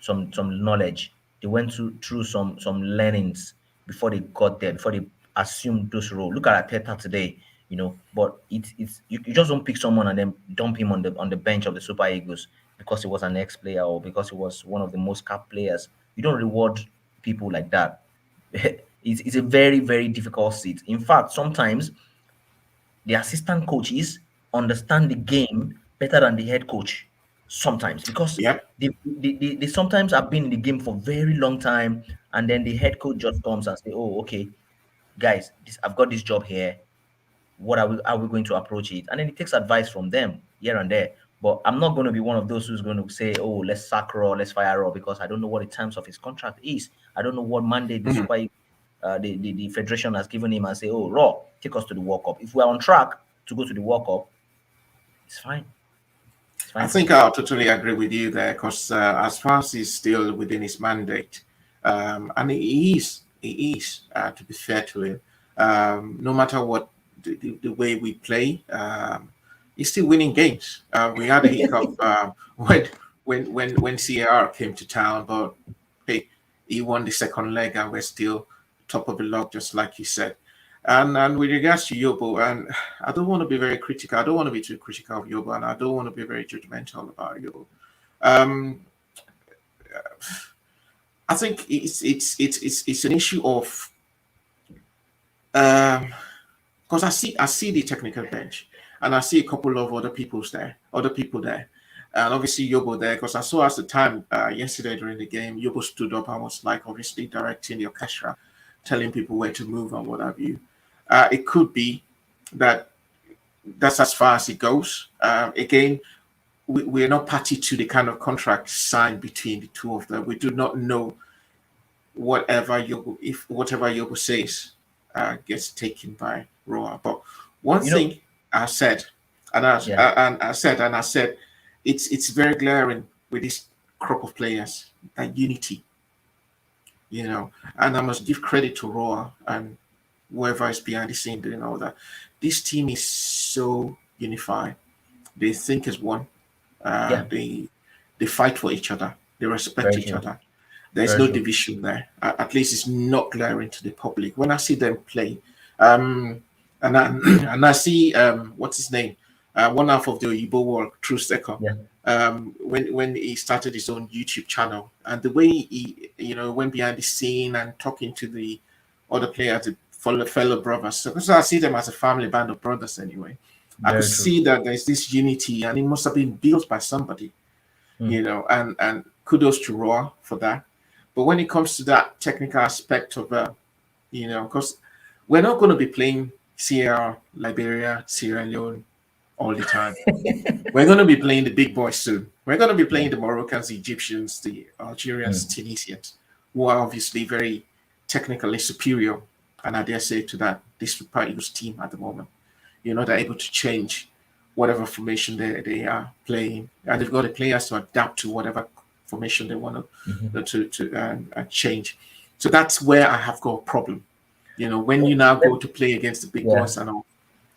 [SPEAKER 2] some knowledge. They went through some learnings before they got there, before they assumed those role. Look at Arteta today, but it's you just don't pick someone and then dump him on the bench of the Super Eagles because he was an ex-player or because he was one of the most capped players. You don't reward people like that. It's a very, very difficult seat. In fact, sometimes the assistant coaches understand the game better than the head coach. Sometimes, because
[SPEAKER 1] Yep.
[SPEAKER 2] they sometimes have been in the game for very long time, and then the head coach just comes and say, "Oh, okay, guys, I've got this job here. What are we going to approach it?" And then he takes advice from them here and there. But I'm not going to be one of those who's going to say, oh, let's sack Raw, let's fire Raw, because I don't know what the terms of his contract is. I don't know what mandate the
[SPEAKER 1] Mhm.
[SPEAKER 2] the federation has given him, and say, oh, Raw, take us to the World Cup. If we're on track to go to the World Cup, it's fine. It's
[SPEAKER 1] I
[SPEAKER 2] fine.
[SPEAKER 1] think I'll totally agree with you there because as far as he's still within his mandate, and he is, to be fair to him, no matter what the way we play, he's still winning games. We had a hiccup when CAR came to town, but hey, he won the second leg, and we're still top of the log, just like you said. And with regards to Yobo, and I don't want to be very critical. I don't want to be too critical of Yobo, and I don't want to be very judgmental about Yobo. Um, I think it's an issue of because I see the technical bench, and I see a couple of other people there, and obviously Yobo there, because I saw at the time yesterday during the game, Yobo stood up and was like obviously directing the orchestra, telling people where to move and what have you. It could be that that's as far as it goes. Again, we're not party to the kind of contract signed between the two of them. We do not know whatever Yobo says gets taken by Roa. But one
[SPEAKER 2] You know,
[SPEAKER 1] thing I said, and
[SPEAKER 2] yeah,
[SPEAKER 1] I said, it's very glaring with this crop of players that unity, and I must give credit to Roa and whoever is behind the scene doing all that. This team is so unified. They think as one.
[SPEAKER 2] yeah,
[SPEAKER 1] They fight for each other. They respect
[SPEAKER 2] very
[SPEAKER 1] each
[SPEAKER 2] true,
[SPEAKER 1] other. There's
[SPEAKER 2] very
[SPEAKER 1] no
[SPEAKER 2] true.
[SPEAKER 1] division there. At least it's not glaring to the public. When I see them play, um, and I see what's his name, one half of the Oyibo world, True Seco,
[SPEAKER 2] Yeah,
[SPEAKER 1] when he started his own YouTube channel, and the way he went behind the scene and talking to the other players, the fellow brothers. So I see them as a family band of brothers anyway. I could
[SPEAKER 2] very true.
[SPEAKER 1] see that there's this unity, and it must have been built by somebody,
[SPEAKER 2] Hmm.
[SPEAKER 1] and kudos to Raw for that. But when it comes to that technical aspect of because we're not going to be playing Sierra, Liberia, Sierra Leone all the time. We're going to be playing the big boys soon. We're going to be
[SPEAKER 2] Yeah.
[SPEAKER 1] playing the Moroccans, the Egyptians, the Algerians,
[SPEAKER 2] Hmm.
[SPEAKER 1] Tunisians, who are obviously very technically superior. And I dare say to that, this Super Eagles team at the moment, they're able to change whatever formation they are playing, and they've got the players to adapt to whatever formation they want
[SPEAKER 2] Mhm.
[SPEAKER 1] to change. So that's where I have got a problem. When you
[SPEAKER 2] So
[SPEAKER 1] now go to play against the big
[SPEAKER 2] yeah,
[SPEAKER 1] boys and all.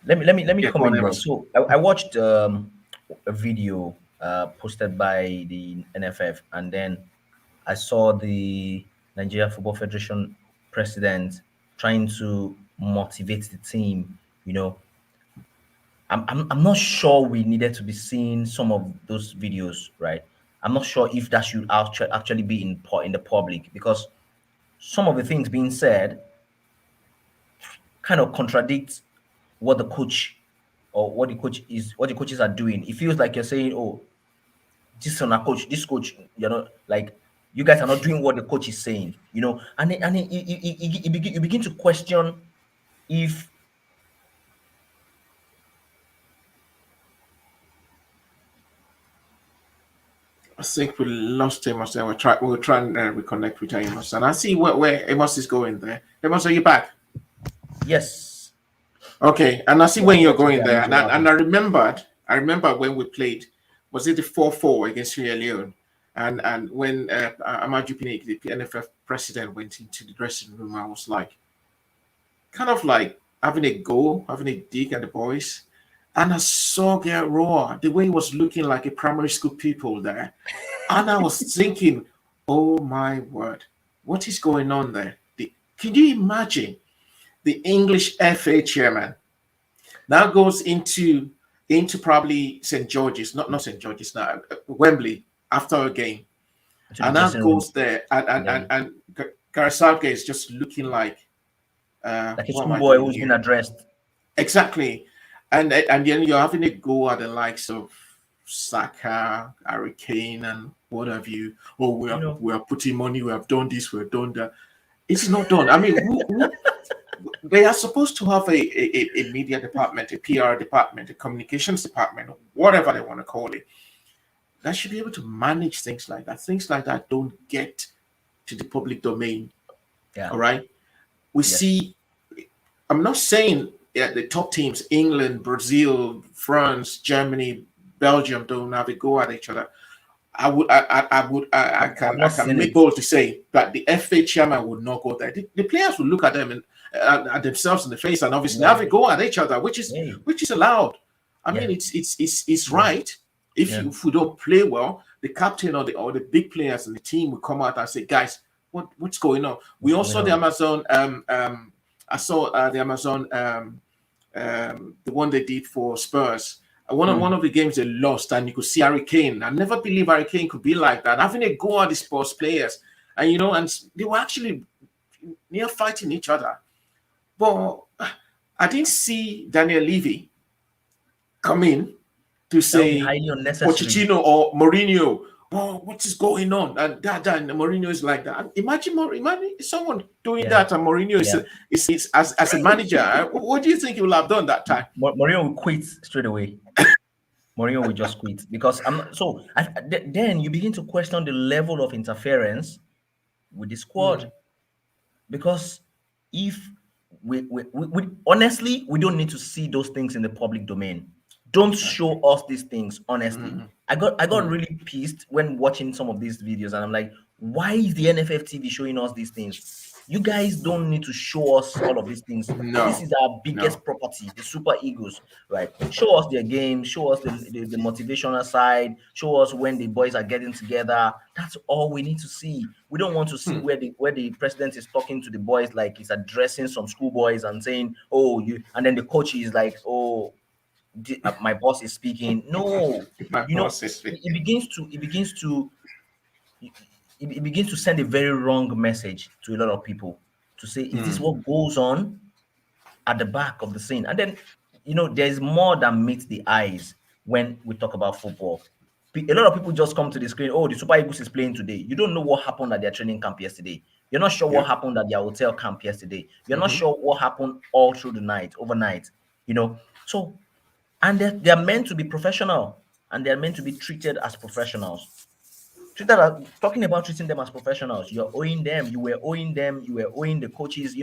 [SPEAKER 2] let me
[SPEAKER 1] Yeah, go
[SPEAKER 2] come
[SPEAKER 1] on,
[SPEAKER 2] in there.
[SPEAKER 1] Amos.
[SPEAKER 2] So I watched a video posted by the NFF, and then I saw the Nigeria Football Federation president trying to motivate the team. You know, I'm not sure we needed to be seeing some of those videos, right? I'm not sure if that should actually be in the public, because some of the things being said kind of contradicts what the coach or what the coaches are doing. It feels like you're saying, "Oh, this coach, like you guys are not doing what the coach is saying," you begin to question if
[SPEAKER 1] I think we lost Amos there. We'll try and reconnect with Amos, and I see where Amos is going there. Amos, are you back?
[SPEAKER 2] yes,
[SPEAKER 1] Okay, and I see
[SPEAKER 2] yeah,
[SPEAKER 1] when you're
[SPEAKER 2] network
[SPEAKER 1] going there,
[SPEAKER 2] damage
[SPEAKER 1] and
[SPEAKER 2] will
[SPEAKER 1] I
[SPEAKER 2] happen.
[SPEAKER 1] remembered. I remember when we played. Was it the 4-4 against Sierra Leone? And when Amadou Pinnick, the NFF president, went into the dressing room, I was like, kind of like having a go, having a dig at the boys. And I saw Garrett Roar, the way he was looking like a primary school pupil there. And I was thinking, oh my word, what is going on there? Can you imagine the English FA chairman now goes into probably St. George's, not St. George's now, Wembley after a game,
[SPEAKER 2] To the
[SPEAKER 1] and now
[SPEAKER 2] dressing room,
[SPEAKER 1] goes there
[SPEAKER 2] yeah,
[SPEAKER 1] and Gareth Southgate is just looking like,
[SPEAKER 2] like a
[SPEAKER 1] what am I
[SPEAKER 2] schoolboy
[SPEAKER 1] doing
[SPEAKER 2] who's been
[SPEAKER 1] here?
[SPEAKER 2] addressed.
[SPEAKER 1] Exactly, and then you're having a go at the likes of Saka, Harry Kane, and what have you. Oh, we
[SPEAKER 2] You
[SPEAKER 1] are
[SPEAKER 2] know,
[SPEAKER 1] we are putting money. We have done this. We have done that. It's not done. I mean, who they are supposed to have a media department, a PR department, a communications department, whatever they want to call it, that should be able to manage things like that. Things like that don't get to the public domain.
[SPEAKER 2] yeah,
[SPEAKER 1] All right. We
[SPEAKER 2] yes,
[SPEAKER 1] see, I'm not saying the top teams, England, Brazil, France, Germany, Belgium, don't have a go at each other. I
[SPEAKER 2] I've
[SPEAKER 1] can
[SPEAKER 2] not seen
[SPEAKER 1] make
[SPEAKER 2] it.
[SPEAKER 1] bold to say that the FA chairman would not go there. The players will look at them and at themselves in the face and obviously have a
[SPEAKER 2] Like,
[SPEAKER 1] go at each other, which is
[SPEAKER 2] hey,
[SPEAKER 1] allowed. I
[SPEAKER 2] yeah,
[SPEAKER 1] mean, it's
[SPEAKER 2] yeah,
[SPEAKER 1] right. If
[SPEAKER 2] yeah,
[SPEAKER 1] if we don't play well, the captain or the big players in the team will come out and say, guys, what's going on? We
[SPEAKER 2] What's
[SPEAKER 1] also
[SPEAKER 2] going
[SPEAKER 1] the
[SPEAKER 2] on?
[SPEAKER 1] Amazon I saw the Amazon the one they did for Spurs. One
[SPEAKER 2] Mm.
[SPEAKER 1] of the games they lost, and you could see Harry Kane. I never believed Harry Kane could be like that, having a go at the Spurs players, and and they were actually near fighting each other. But I didn't see Daniel Levy come in to
[SPEAKER 2] That would be
[SPEAKER 1] say
[SPEAKER 2] highly unnecessary.
[SPEAKER 1] Pochettino or Mourinho, oh, what is going on? And and Mourinho is like that. And imagine someone doing
[SPEAKER 2] Yeah,
[SPEAKER 1] that, and Mourinho
[SPEAKER 2] yeah.
[SPEAKER 1] is as a manager. What do you think he will have done that time?
[SPEAKER 2] Mourinho will quit straight away. Mourinho will just quit because I'm not, so. Then you begin to question the level of interference with the squad
[SPEAKER 1] Mm,
[SPEAKER 2] because if we honestly we don't need to see those things in the public domain. Don't
[SPEAKER 1] okay.
[SPEAKER 2] show us these things honestly.
[SPEAKER 1] Mm,
[SPEAKER 2] I got
[SPEAKER 1] mm,
[SPEAKER 2] really pissed when watching some of these videos and I'm like, why is the NFF TV showing us these things? You guys don't need to show us all of these things. This
[SPEAKER 1] no,
[SPEAKER 2] is our
[SPEAKER 1] no.
[SPEAKER 2] biggest property, the Super Eagles, right? Show us their games, show us the motivational side, show us when the boys are getting together. That's all we need to see. We don't want to see
[SPEAKER 1] Mm,
[SPEAKER 2] where the president is talking to the boys like he's addressing some schoolboys and saying, "Oh, you," and then the coach is like, "Oh, my boss is speaking." No,
[SPEAKER 1] my boss is
[SPEAKER 2] it
[SPEAKER 1] speaking.
[SPEAKER 2] begins to it begins to send a very wrong message to a lot of people to say, "Is this
[SPEAKER 1] Mm,
[SPEAKER 2] what goes on at the back of the scene?" And then, there's more than meets the eyes when we talk about football. A lot of people just come to the screen, oh, the Super Eagles is playing today. You don't know what happened at their training camp yesterday. You're not sure what
[SPEAKER 1] yep.
[SPEAKER 2] happened at their hotel camp yesterday. You're not
[SPEAKER 1] Mm-hmm.
[SPEAKER 2] sure what happened all through the night, overnight, you know. So, and they're meant to be professional and they're meant to be treated as professionals. Talking about treating them as professionals, you're owing them, you were owing the coaches,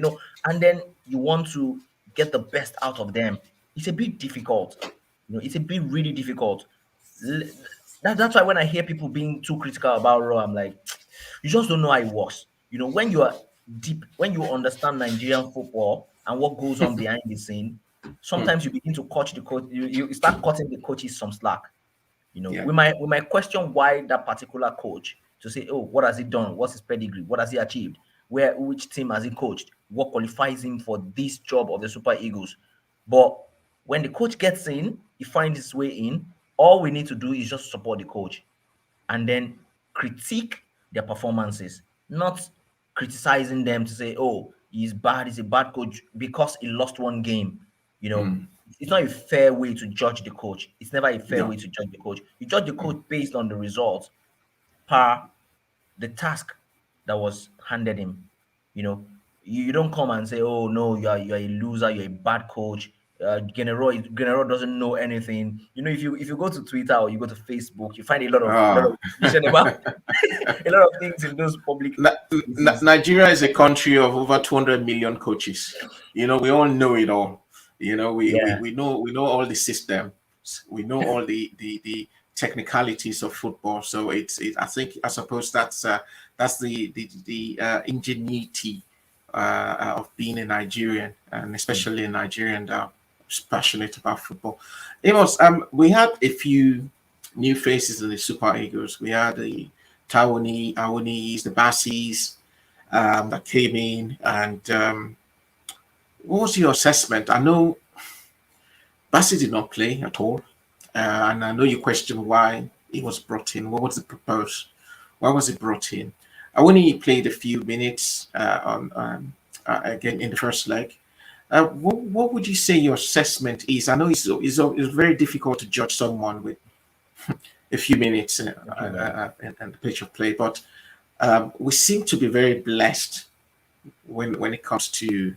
[SPEAKER 2] and then you want to get the best out of them. It's a bit difficult. It's a bit really difficult. L- that's why when I hear people being too critical about Raw, I'm like, you just don't know how it works. When you are deep, when you understand Nigerian football and what goes on behind the scene,
[SPEAKER 1] Mm,
[SPEAKER 2] sometimes you begin to coach the coach, you start cutting the coaches some slack.
[SPEAKER 1] yeah.
[SPEAKER 2] We might question why that particular coach to say, oh, what has he done? What's his pedigree? What has he achieved? Which team has he coached? What qualifies him for this job of the Super Eagles? But when the coach gets in, he finds his way in. All we need to do is just support the coach and then critique their performances, not criticizing them to say, oh, he's bad, he's a bad coach because he lost one game. You know,
[SPEAKER 1] Mm,
[SPEAKER 2] it's not a fair way to judge the coach. It's never a fair
[SPEAKER 1] no.
[SPEAKER 2] way to judge the coach. You judge the
[SPEAKER 1] Mm,
[SPEAKER 2] coach based on the results per the task that was handed him. You know, you don't come and say, "Oh no, you're a loser, you're a bad coach." General doesn't know anything. If you go to Twitter or you go to Facebook, you find a lot of
[SPEAKER 1] uh,
[SPEAKER 2] information about a lot of things in those public
[SPEAKER 1] Ni-
[SPEAKER 2] spaces.
[SPEAKER 1] Nigeria is a country of over 200 million coaches. We all know it all.
[SPEAKER 2] Yeah,
[SPEAKER 1] We know all the systems. We know all the technicalities of football. So I suppose that's the ingenuity of being a Nigerian, and
[SPEAKER 2] mm,
[SPEAKER 1] especially a Nigerian that is passionate about football. Amos, we had a few new faces in the Super Eagles. We had the Awonis, the Bassis that came in. And what was your assessment? I know Bassi did not play at all. And I know you questioned why he was brought in. What was the purpose? Why was he brought in? Awoni played a few minutes again in the first leg. What would you say your assessment is? I know it's very difficult to judge someone with a few minutes
[SPEAKER 2] a few minutes.
[SPEAKER 1] in the pitch of play, but we seem to be very blessed when it comes to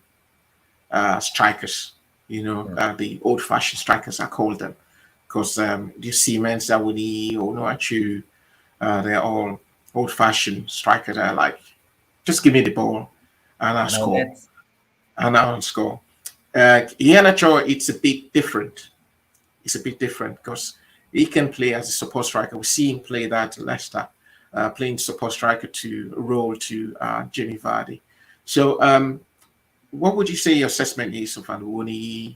[SPEAKER 1] strikers.
[SPEAKER 2] Mm.
[SPEAKER 1] The old-fashioned strikers, I call them, because you see Mensa Wuni, Onuachu, they're all old-fashioned strikers. They're like, just give me the ball and I'll
[SPEAKER 2] And I'll
[SPEAKER 1] score,
[SPEAKER 2] net.
[SPEAKER 1] and I'll score. Iheanacho, it's a bit different. It's a bit different because he can play as a support striker. We see him play that at Leicester, playing support striker to role to Jimmy Vardy. So, what would you say your assessment is of Alwoni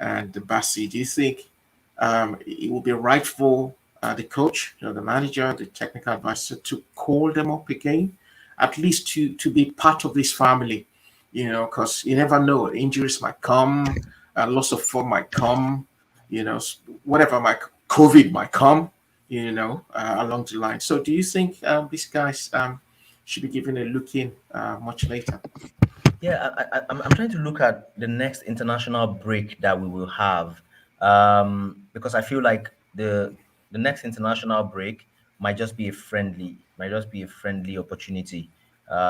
[SPEAKER 1] and the Bassi? Do you think it would be right for the coach, the manager, the technical advisor to call them up again at least to be part of this family, because you never know, injuries might come, loss of form might come, whatever might, COVID might come, along the line. So do you think these guys should be given a look in much later?
[SPEAKER 2] Yeah, I'm trying to look at the next international break that we will have, because I feel like the next international break might just be a friendly opportunity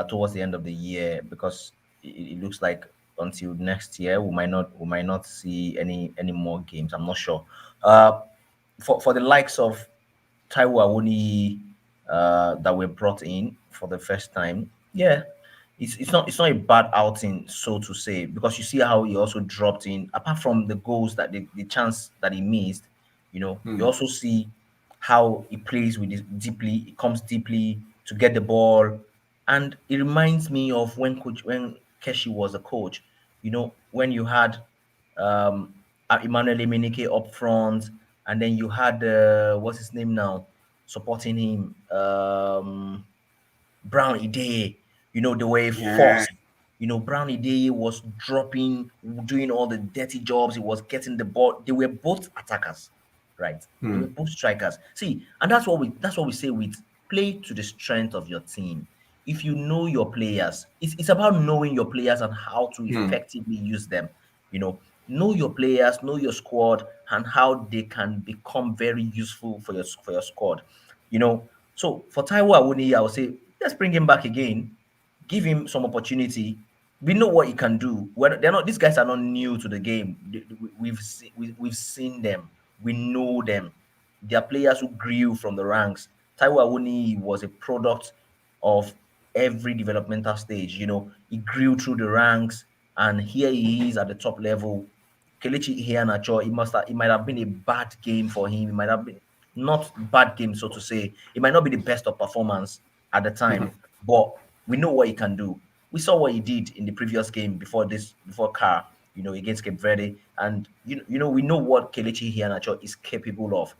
[SPEAKER 2] towards the end of the year, because it looks like until next year we might not see any more games. I'm not sure. Uh, for the likes of Taiwo Awoniyi that were brought in for the first time, yeah, it's not a bad outing, so to say, because you see how he also dropped in. Apart from the goals that the chance that he missed, you
[SPEAKER 1] Hmm.
[SPEAKER 2] also see how he plays with it deeply. He comes deeply to get the ball, and it reminds me of when Keshi was a coach. When you had um, Emmanuel Emenike up front, and then you had what's his name now supporting him, Brown Ideye. They were a
[SPEAKER 1] Yeah.
[SPEAKER 2] force. Brown Ideye was dropping, doing all the dirty jobs. He was getting the ball. They were both attackers, right? They
[SPEAKER 1] Hmm.
[SPEAKER 2] were both strikers. See, and that's what we say with play to the strength of your team. If you know your players, it's about knowing your players and how to
[SPEAKER 1] Hmm.
[SPEAKER 2] effectively use them. You know, know your players, know your squad, and how they can become very useful for your squad. So for Taiwo Awoniyi, I would say let's bring him back again, give him some opportunity. We know what he can do. They're not; these guys are not new to the game. We've seen them. We know them. They are players who grew from the ranks. Taiwo Awoniyi was a product of every developmental stage. He grew through the ranks, and here he is at the top level. Kelechi Iheanacho, it might have been a bad game for him. It might have been not bad game, so to say. It might not be the best of performance at the time, but we know what he can do. We saw what he did in the previous game before Car, against Cape Verde, and we know what Kelechi Iheanacho is capable of.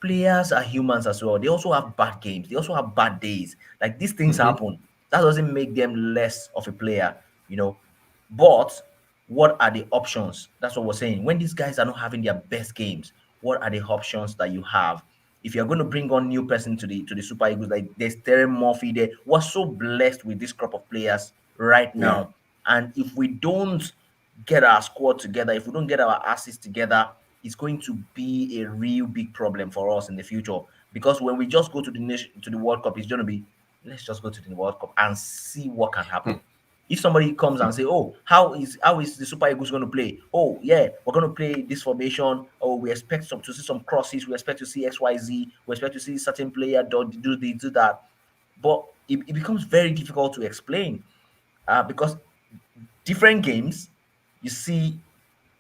[SPEAKER 2] Players are humans as well. They also have bad games. They also have bad days. Like these things
[SPEAKER 1] Hmm.
[SPEAKER 2] happen. That doesn't make them less of a player, you know. But what are the options? That's what we're saying. When these guys are not having their best games, what are the options that you have? If you're going to bring on new person to the Super Eagles, like there's Terry Murphy there. We're so blessed with this crop of players right
[SPEAKER 1] Yeah.
[SPEAKER 2] now. And if we don't get our squad together, if we don't get our asses together, it's going to be a real big problem for us in the future. Because when we just go to the World Cup, it's going to be let's just go to the World Cup and see what can happen. If somebody comes and say, "Oh, how is the Super Eagles going to play?" Oh, yeah, we're going to play this formation. Oh, we expect to see some crosses. We expect to see XYZ. We expect to see certain player do this, do that. But it becomes very difficult to explain because different games, you see,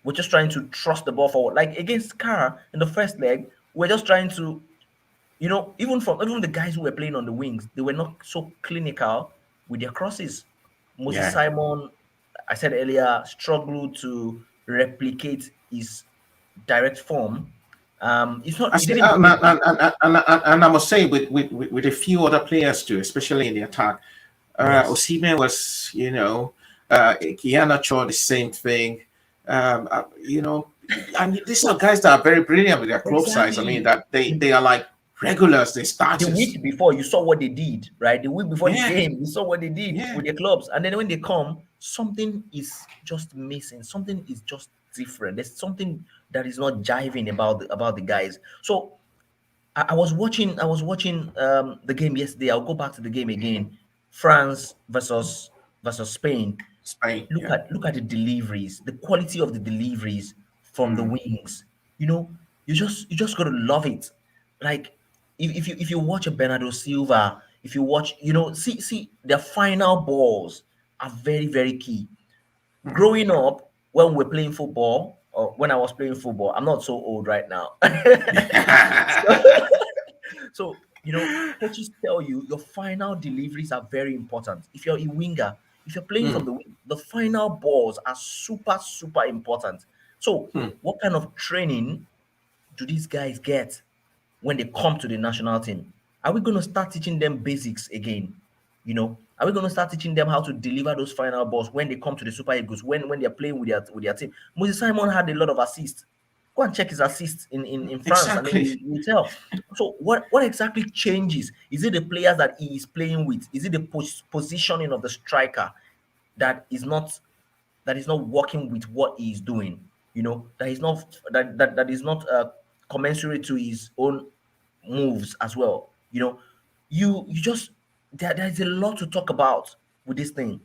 [SPEAKER 2] we're just trying to trust the ball forward. Like against Kara in the first leg, we're just trying to, even the guys who were playing on the wings, they were not so clinical with their crosses. Moses
[SPEAKER 1] Yeah.
[SPEAKER 2] Simon, I said earlier, struggled to replicate his direct form. It's not.
[SPEAKER 1] I
[SPEAKER 2] He
[SPEAKER 1] see,
[SPEAKER 2] didn't bring it.
[SPEAKER 1] and I must say, with a few other players too, especially in the attack,
[SPEAKER 2] Yes,
[SPEAKER 1] Osimhen was, Kiana Cho, the same thing. And these are guys that are very brilliant with their club size. I mean,
[SPEAKER 2] exactly.
[SPEAKER 1] that they are like regulars, they
[SPEAKER 2] The
[SPEAKER 1] starters.
[SPEAKER 2] week before, you saw what they did, right? The week before the
[SPEAKER 1] Yeah,
[SPEAKER 2] game, you saw what they did
[SPEAKER 1] yeah.
[SPEAKER 2] with their clubs. And then when they come, something is just missing. Something is just different. There's something that is not jiving about the guys. So I was watching the game yesterday. I'll go back to the game again. France versus Spain.
[SPEAKER 1] Spain,
[SPEAKER 2] Look
[SPEAKER 1] yeah.
[SPEAKER 2] at the deliveries, the quality of the deliveries from the
[SPEAKER 1] Mm.
[SPEAKER 2] wings. You just gotta love it. Like if you watch a Bernardo Silva, if you watch, see their final balls are very, very key.
[SPEAKER 1] Mm.
[SPEAKER 2] Growing up, when we're playing football, or when I was playing football, I'm not so old right now. so, so coaches tell you your final deliveries are very important. If you're a winger, if you're playing from
[SPEAKER 1] Mm.
[SPEAKER 2] the wing, the final balls are super, super important. So,
[SPEAKER 1] Mm.
[SPEAKER 2] what kind of training do these guys get when they come to the national team? Are we going to start teaching them basics again? Are we going to start teaching them how to deliver those final balls when they come to the Super Eagles, when they're playing with their team? Moses Simon had a lot of assists. Go and check his assists in France, and then
[SPEAKER 1] Exactly.
[SPEAKER 2] you tell. So what exactly changes? Is it the players that he is playing with? Is it the positioning of the striker that is not working with what he is doing? That is not that is not commensurate to his own moves as well. You just there's a lot to talk about with this thing.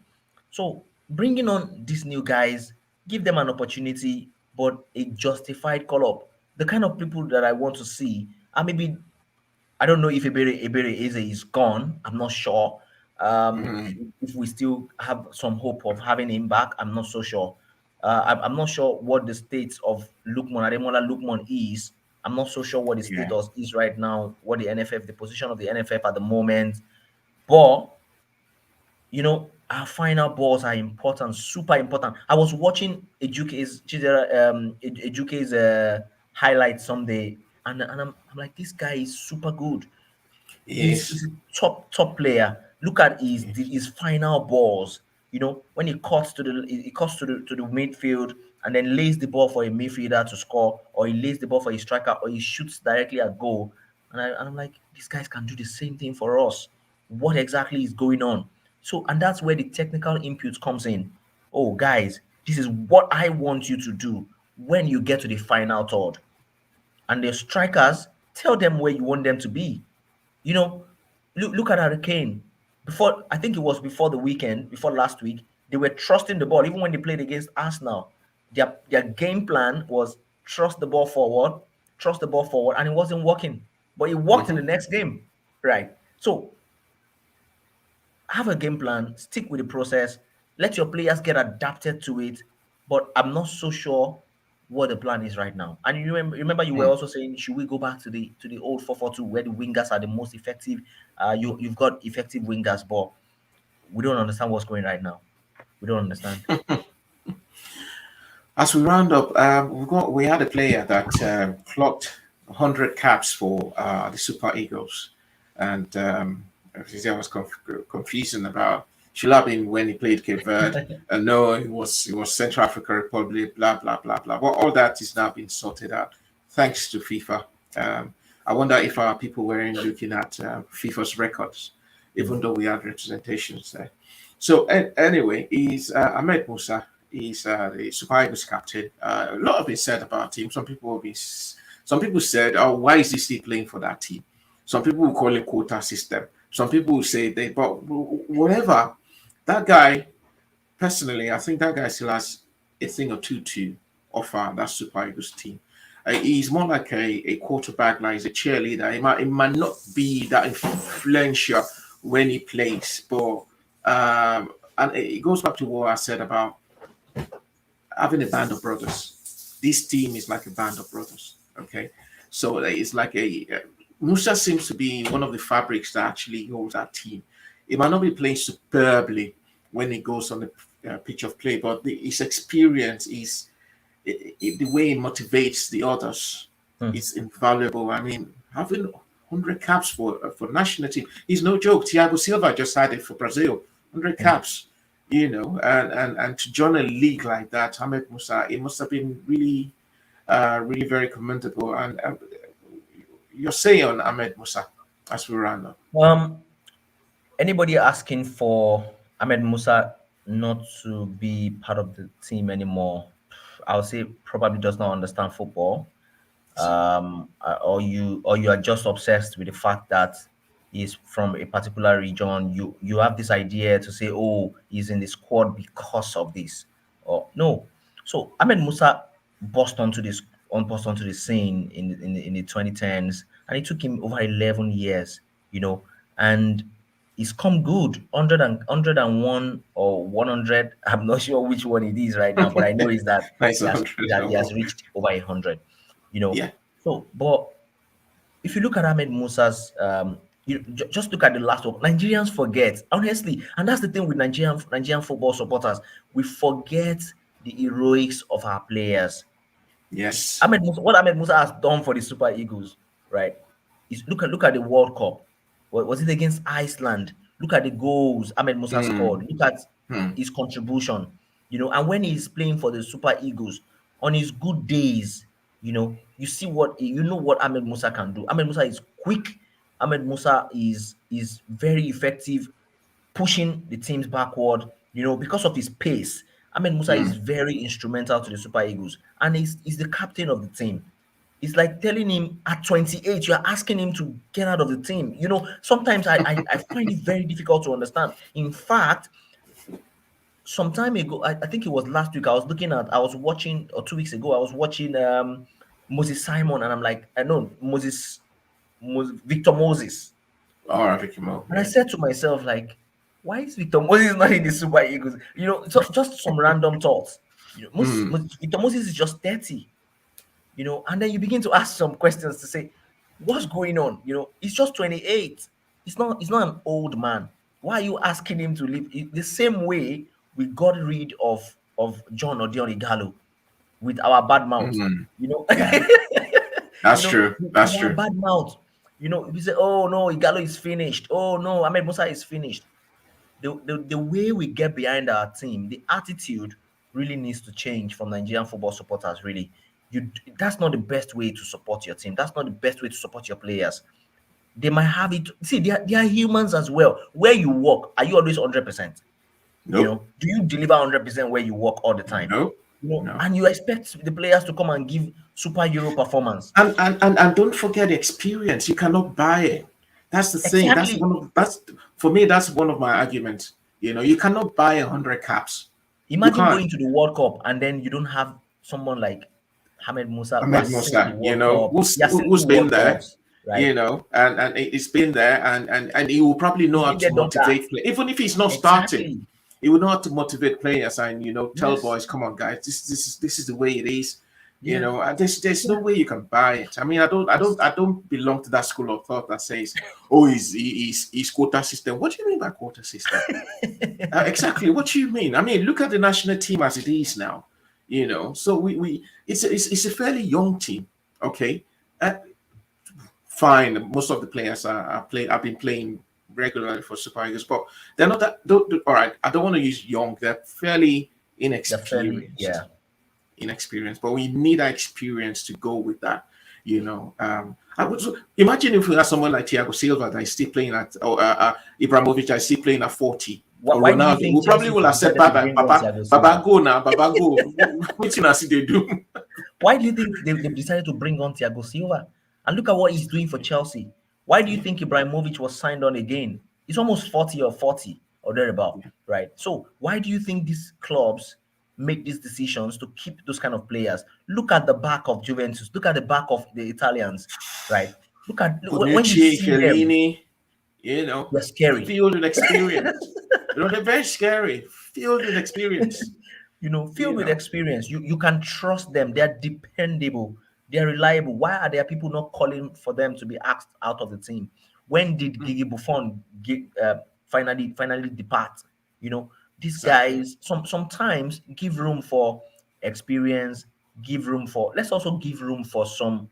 [SPEAKER 2] So bringing on these new guys, give them an opportunity, but a justified call up. The kind of people that I want to see are maybe, I don't know if Ebere Eze is gone. I'm not sure.
[SPEAKER 1] Mm,
[SPEAKER 2] If we still have some hope of having him back, I'm not so sure. I'm not sure what the state of Lukman Ademola Lukman is. I'm not so sure what the
[SPEAKER 1] yeah.
[SPEAKER 2] status is right now, what the position of the NFF at the moment. But our final balls are important, super important. I was watching Ejuke's highlight someday, and I'm like, this guy is super good. He's
[SPEAKER 1] Yes.
[SPEAKER 2] a top player. Look at his final balls. When he cuts to the midfield and then lays the ball for a midfielder to score, or he lays the ball for a striker, or he shoots directly at goal. And I'm like, these guys can do the same thing for us. What exactly is going on? So, and that's where the technical input comes in. Oh, guys, this is what I want you to do when you get to the final third. And the strikers, tell them where you want them to be. You know, look at Hurricane. Before, I think it was before the weekend, before last week, they were trusting the ball. Even when they played against Arsenal, their game plan was trust the ball forward, and it wasn't working. But it worked in the
[SPEAKER 1] Hmm.
[SPEAKER 2] next game, right? So have a game plan, stick with the process, let your players get adapted to it. But I'm not so sure what the plan is right now. And you remember you were also saying, should we go back to the old 4-4-2 where the wingers are the most effective? You've got effective wingers, but we don't understand what's going right now. We don't understand.
[SPEAKER 1] As we round up, we had a player that clocked 100 caps for the Super Eagles, and there was confusion about should have been when he played Cape Verde. No, it was Central African Republic. Blah blah blah blah. But all that is now being sorted out thanks to FIFA. I wonder if our people weren't looking at FIFA's records, even
[SPEAKER 2] Mm,
[SPEAKER 1] though we had representations there. So anyway, he's Ahmed Musa. He's the Super Eagles captain. A lot have been said about him. Some people said, "Oh, why is he still playing for that team?" Some people will call it quota system. Some people will say they, but whatever. That guy, personally, I think that guy still has a thing or two to offer that Super Eagles team. He's more like a quarterback, like he's a cheerleader. It might not be that influential when he plays, but and it goes back to what I said about having a band of brothers. This team is like a band of brothers. Okay, so it's like Musa seems to be one of the fabrics that actually holds that team. He might not be playing superbly when he goes on the pitch of play, but his experience is the way he motivates the others
[SPEAKER 2] mm,
[SPEAKER 1] is invaluable. I mean, having 100 caps for national team is no joke. Thiago Silva just had it for Brazil, 100
[SPEAKER 2] mm.
[SPEAKER 1] caps. And to join a league like that, Ahmed Musa, it must have been really, really very commendable. And your say on Ahmed Musa as we round up.
[SPEAKER 2] Um, Anybody asking for Ahmed Musa not to be part of the team anymore, I would say probably does not understand football. Or you are just obsessed with the fact that he's from a particular region. You have this idea to say, oh, he's in the squad because of this, or no. So Ahmed Musa burst onto the scene in the 2010s, and it took him over 11 years, and he's come good, 101 or 100. I'm not sure which one it is right now, but I know is that
[SPEAKER 1] Nice
[SPEAKER 2] he has
[SPEAKER 1] 100.
[SPEAKER 2] he has, he has reached over 100. you know
[SPEAKER 1] Yeah.
[SPEAKER 2] so, but if you look at Ahmed Musa's, just look at the last one. Nigerians forget, honestly, and that's the thing with Nigerian football supporters. We forget the heroics of our players.
[SPEAKER 1] Yes.
[SPEAKER 2] What Ahmed Musa has done for the Super Eagles, right? Is look at the World Cup. Was it against Iceland? Look at the goals Ahmed Musa
[SPEAKER 1] Mm,
[SPEAKER 2] scored. Look at
[SPEAKER 1] mm,
[SPEAKER 2] his contribution. And when he's playing for the Super Eagles on his good days, you see what Ahmed Musa can do. Ahmed Musa is quick. Ahmed Musa is very effective pushing the teams backward, because of his pace. Ahmed Musa is
[SPEAKER 1] mm,
[SPEAKER 2] very instrumental to the Super Eagles, and he's the captain of the team. It's like telling him at 28, you're asking him to get out of the team. Sometimes I find it very difficult to understand. In fact, some time ago, I think it was last week, I was watching, or 2 weeks ago, I was watching Moses Simon, and I'm like, I know Victor Moses.
[SPEAKER 1] all right, Vicky Mo,
[SPEAKER 2] And I
[SPEAKER 1] yeah.
[SPEAKER 2] said to myself, like, why is Victor Moses not in the Super Eagles? So just some random thoughts.
[SPEAKER 1] Mm,
[SPEAKER 2] Victor Moses is just 30, and then you begin to ask some questions to say, what's going on? He's just 28. He's not an old man. Why are you asking him to leave? The same way we got rid of John Odion Igalo with our bad mouth,
[SPEAKER 1] mm,
[SPEAKER 2] you know.
[SPEAKER 1] yeah, that's true.
[SPEAKER 2] With
[SPEAKER 1] That's
[SPEAKER 2] our
[SPEAKER 1] true.
[SPEAKER 2] bad mouth, we say, oh no, Igalo is finished. Oh no, Ahmed Musa is finished. The way we get behind our team, the attitude really needs to change from Nigerian football supporters. Really, that's not the best way to support your team. That's not the best way to support your players. They might have it. See, they are humans as well. Where you work, are you always 100%?
[SPEAKER 1] Nope.
[SPEAKER 2] Do you deliver 100% where you work all the time?
[SPEAKER 1] Nope. No.
[SPEAKER 2] And you expect the players to come and give super hero performance.
[SPEAKER 1] And don't forget the experience. You cannot buy it. That's the thing.
[SPEAKER 2] Exactly.
[SPEAKER 1] That's for me. That's one of my arguments. You cannot buy 100 caps. You
[SPEAKER 2] Imagine
[SPEAKER 1] can't.
[SPEAKER 2] going to the World Cup and then you don't have someone like Hamed Musa who
[SPEAKER 1] Ahmed
[SPEAKER 2] has seen the
[SPEAKER 1] Musa,
[SPEAKER 2] World Cup. He has seen
[SPEAKER 1] who's
[SPEAKER 2] two
[SPEAKER 1] been
[SPEAKER 2] World
[SPEAKER 1] there,
[SPEAKER 2] Cups, right?
[SPEAKER 1] and he's been there, and he will probably know
[SPEAKER 2] He's
[SPEAKER 1] how
[SPEAKER 2] been
[SPEAKER 1] to
[SPEAKER 2] there, done that.
[SPEAKER 1] motivate play. Even if he's not starting,
[SPEAKER 2] Exactly.
[SPEAKER 1] he will know how to motivate players and tell
[SPEAKER 2] Yes.
[SPEAKER 1] boys, come on, guys, this is the way it is.
[SPEAKER 2] Yeah.
[SPEAKER 1] And there's no
[SPEAKER 2] Yeah.
[SPEAKER 1] way you can buy it. I mean, I don't belong to that school of thought that says, oh, he's quota system. What do you mean by quota system? Exactly. What do you mean? I mean, look at the national team as it is now. So we it's a fairly young team. Okay, uh, fine. Most of the players have been playing regularly for Super Eagles, but they're not that. All right, I don't want to use young. They're fairly
[SPEAKER 2] They're fairly,
[SPEAKER 1] inexperienced.
[SPEAKER 2] yeah.
[SPEAKER 1] Inexperienced, but we need that experience to go with that. I would imagine if we had someone like Thiago Silva that is still playing at, or Ibrahimovic that is still playing at 40, or
[SPEAKER 2] Why do you
[SPEAKER 1] Ronaldo,
[SPEAKER 2] think
[SPEAKER 1] we probably
[SPEAKER 2] Chelsea
[SPEAKER 1] will have said,
[SPEAKER 2] decided to
[SPEAKER 1] Baba,
[SPEAKER 2] bring on
[SPEAKER 1] Baba,
[SPEAKER 2] Thiago
[SPEAKER 1] Baba,
[SPEAKER 2] Silva?
[SPEAKER 1] go now, Baba, go. What you see they do?
[SPEAKER 2] Why do you think they decided to bring on Thiago Silva? And look at what he's doing for Chelsea. Why do you
[SPEAKER 1] Yeah,
[SPEAKER 2] think Ibrahimovic was signed on again? He's almost 40 or thereabout,
[SPEAKER 1] yeah,
[SPEAKER 2] right? So why do you think these clubs make these decisions to keep those kind of players? Look at the back of Juventus. Look at the back of the Italians, right? When you
[SPEAKER 1] Bonucci,
[SPEAKER 2] see them,
[SPEAKER 1] Chiellini,
[SPEAKER 2] they're scary.
[SPEAKER 1] filled with experience. They're very scary, filled with experience.
[SPEAKER 2] Filled
[SPEAKER 1] You
[SPEAKER 2] with
[SPEAKER 1] know.
[SPEAKER 2] experience. You can trust them. They're dependable. They're reliable. Why are there people not calling for them to be asked out of the team? When did
[SPEAKER 1] Mm,
[SPEAKER 2] Gigi Buffon finally depart? These
[SPEAKER 1] exactly.
[SPEAKER 2] guys sometimes give room for experience. Give room for. Let's also give room for some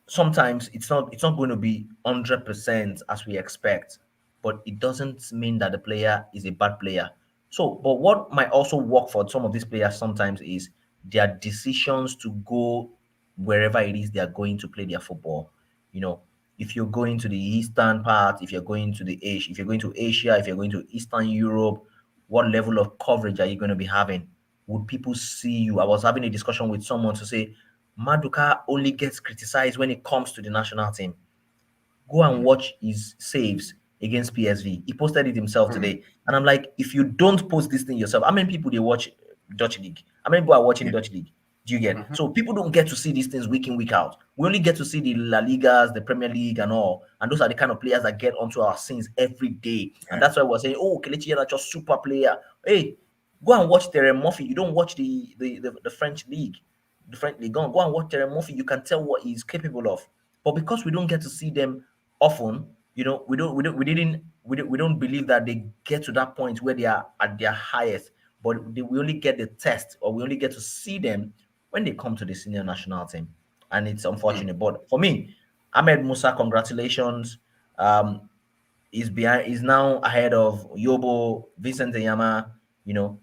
[SPEAKER 2] sometimes it's not going to be 100% as we expect, but it doesn't mean that the player is a bad player. So but what might also work for some of these players sometimes is their decisions to go wherever it is they are going to play their football. you know if you're going to the eastern part, if you're going to if you're going to Asia, if you're going to Eastern Europe, what level of coverage are you going to be having? Would people see you? I was having a discussion with someone to say Maduka only gets criticized when it comes to the national team. Go and
[SPEAKER 1] Mm,
[SPEAKER 2] watch his saves against PSV. He posted it himself
[SPEAKER 1] mm,
[SPEAKER 2] today. And I'm like, if you don't post this thing yourself, how many people they watch Dutch League? How many people are watching
[SPEAKER 1] yeah.
[SPEAKER 2] Dutch League? Do you get?
[SPEAKER 1] Mhm.
[SPEAKER 2] So people don't get to see these things week in, week out. We only get to see the La Ligas, the Premier League, and all. And those are the kind of players that get onto our scenes every day. And
[SPEAKER 1] Yeah.
[SPEAKER 2] that's why we're saying, oh, Kelechi is just super player. Hey, go and watch Terry Murphy. You don't watch the French league, the French league. Go and watch Terry Murphy. You can tell what he's capable of. But because we don't get to see them often, we don't believe that they get to that point where they are at their highest. But we only get the test, or we only get to see them when they come to the senior national team, and it's
[SPEAKER 1] Mm,
[SPEAKER 2] unfortunate. But for me, Ahmed Musa, congratulations. Um, is now ahead of Yobo, Vincent Yama, you know,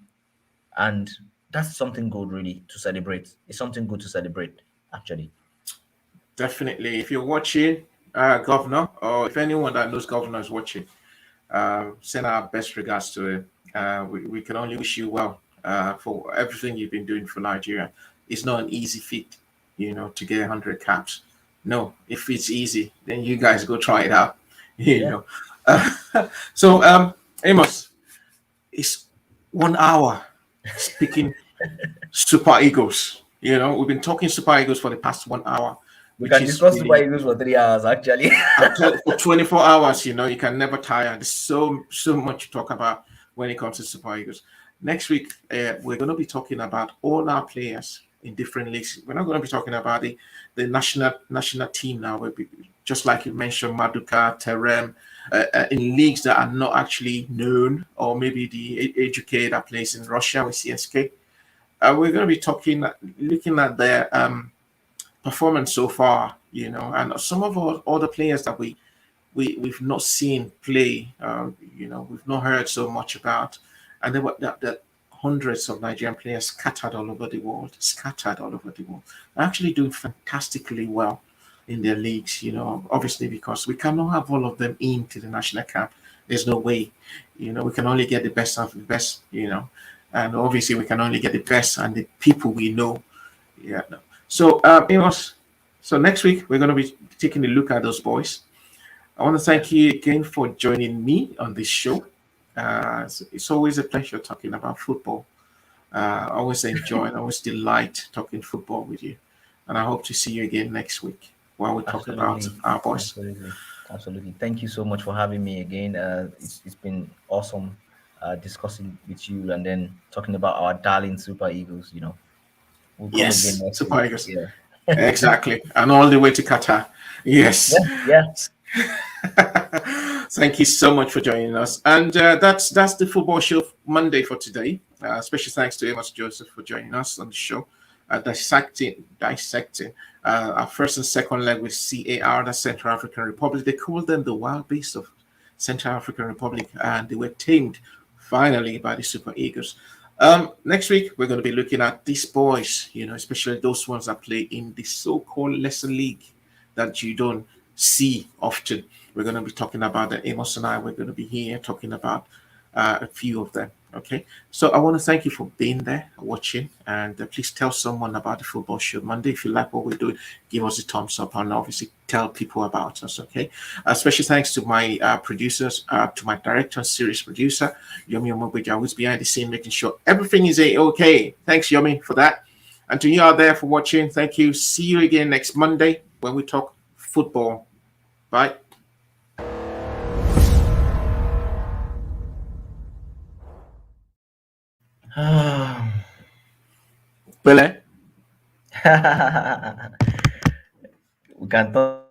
[SPEAKER 2] and that's something good really to celebrate. It's something good to celebrate actually.
[SPEAKER 1] Definitely. If you're watching, Governor, or if anyone that knows Governor is watching, send our best regards to him. We can only wish you well for everything you've been doing for Nigeria. It's not an easy feat, to get 100 caps. No, if it's easy, then you guys go try it out. You
[SPEAKER 2] Yeah.
[SPEAKER 1] know. So, Amos, it's 1 hour speaking Super Eagles. We've been talking Super Eagles for the past 1 hour,
[SPEAKER 2] We
[SPEAKER 1] which
[SPEAKER 2] can
[SPEAKER 1] is
[SPEAKER 2] discuss Super
[SPEAKER 1] really
[SPEAKER 2] Eagles for 3 hours actually.
[SPEAKER 1] for 24 hours. You can never tire. There's so much to talk about when it comes to Super Eagles. Next week, we're going to be talking about all our players in different leagues. We're not going to be talking about the national team now. We'll be, just like you mentioned, Maduka, Terem, in leagues that are not actually known, or maybe the educated that plays in Russia with CSK. We're going to be looking at their performance so far, and some of our other players that we've not seen play, we've not heard so much about, and there were the hundreds of Nigerian players scattered all over the world, actually doing fantastically well in their leagues. Obviously because we cannot have all of them into the national camp. There's no way. We can only get the best of the best. And obviously we can only get the best and the people we know. Yeah. No. So, so next week we're going to be taking a look at those boys. I want to thank you again for joining me on this show. It's always a pleasure talking about football. I always enjoy and always delight talking football with you. And I hope to see you again next week while we talk about
[SPEAKER 2] Absolutely.
[SPEAKER 1] our boys.
[SPEAKER 2] Absolutely. Thank you so much for having me again. It's been awesome discussing with you and then talking about our darling Super Eagles. We'll come again
[SPEAKER 1] Yes,
[SPEAKER 2] next
[SPEAKER 1] Super
[SPEAKER 2] week.
[SPEAKER 1] Eagles.
[SPEAKER 2] Yeah.
[SPEAKER 1] Exactly. And all the way to Qatar. Yes.
[SPEAKER 2] Yeah.
[SPEAKER 1] Thank you so much for joining us. And that's the football show Monday for today. Special thanks to Amos Joseph for joining us on the show, dissecting our first and second leg with CAR, the Central African Republic. They called them the wild beasts of Central African Republic, and they were tamed finally by the Super Eagles. Next week, we're going to be looking at these boys, especially those ones that play in the so-called lesser league that you don't see often. We're going to be talking about the Amos and I. We're going to be here talking about a few of them. Okay. So I want to thank you for being there, watching, and please tell someone about the football show Monday. If you like what we do, give us a thumbs up and obviously tell people about us. Okay. Special thanks to my producers, to my director and series producer, Yomi Omobeja, who's behind the scene making sure everything is okay. Thanks, Yomi, for that. And to you out there for watching, thank you. See you again next Monday when we talk football. Bye. Bele.
[SPEAKER 2] We can talk.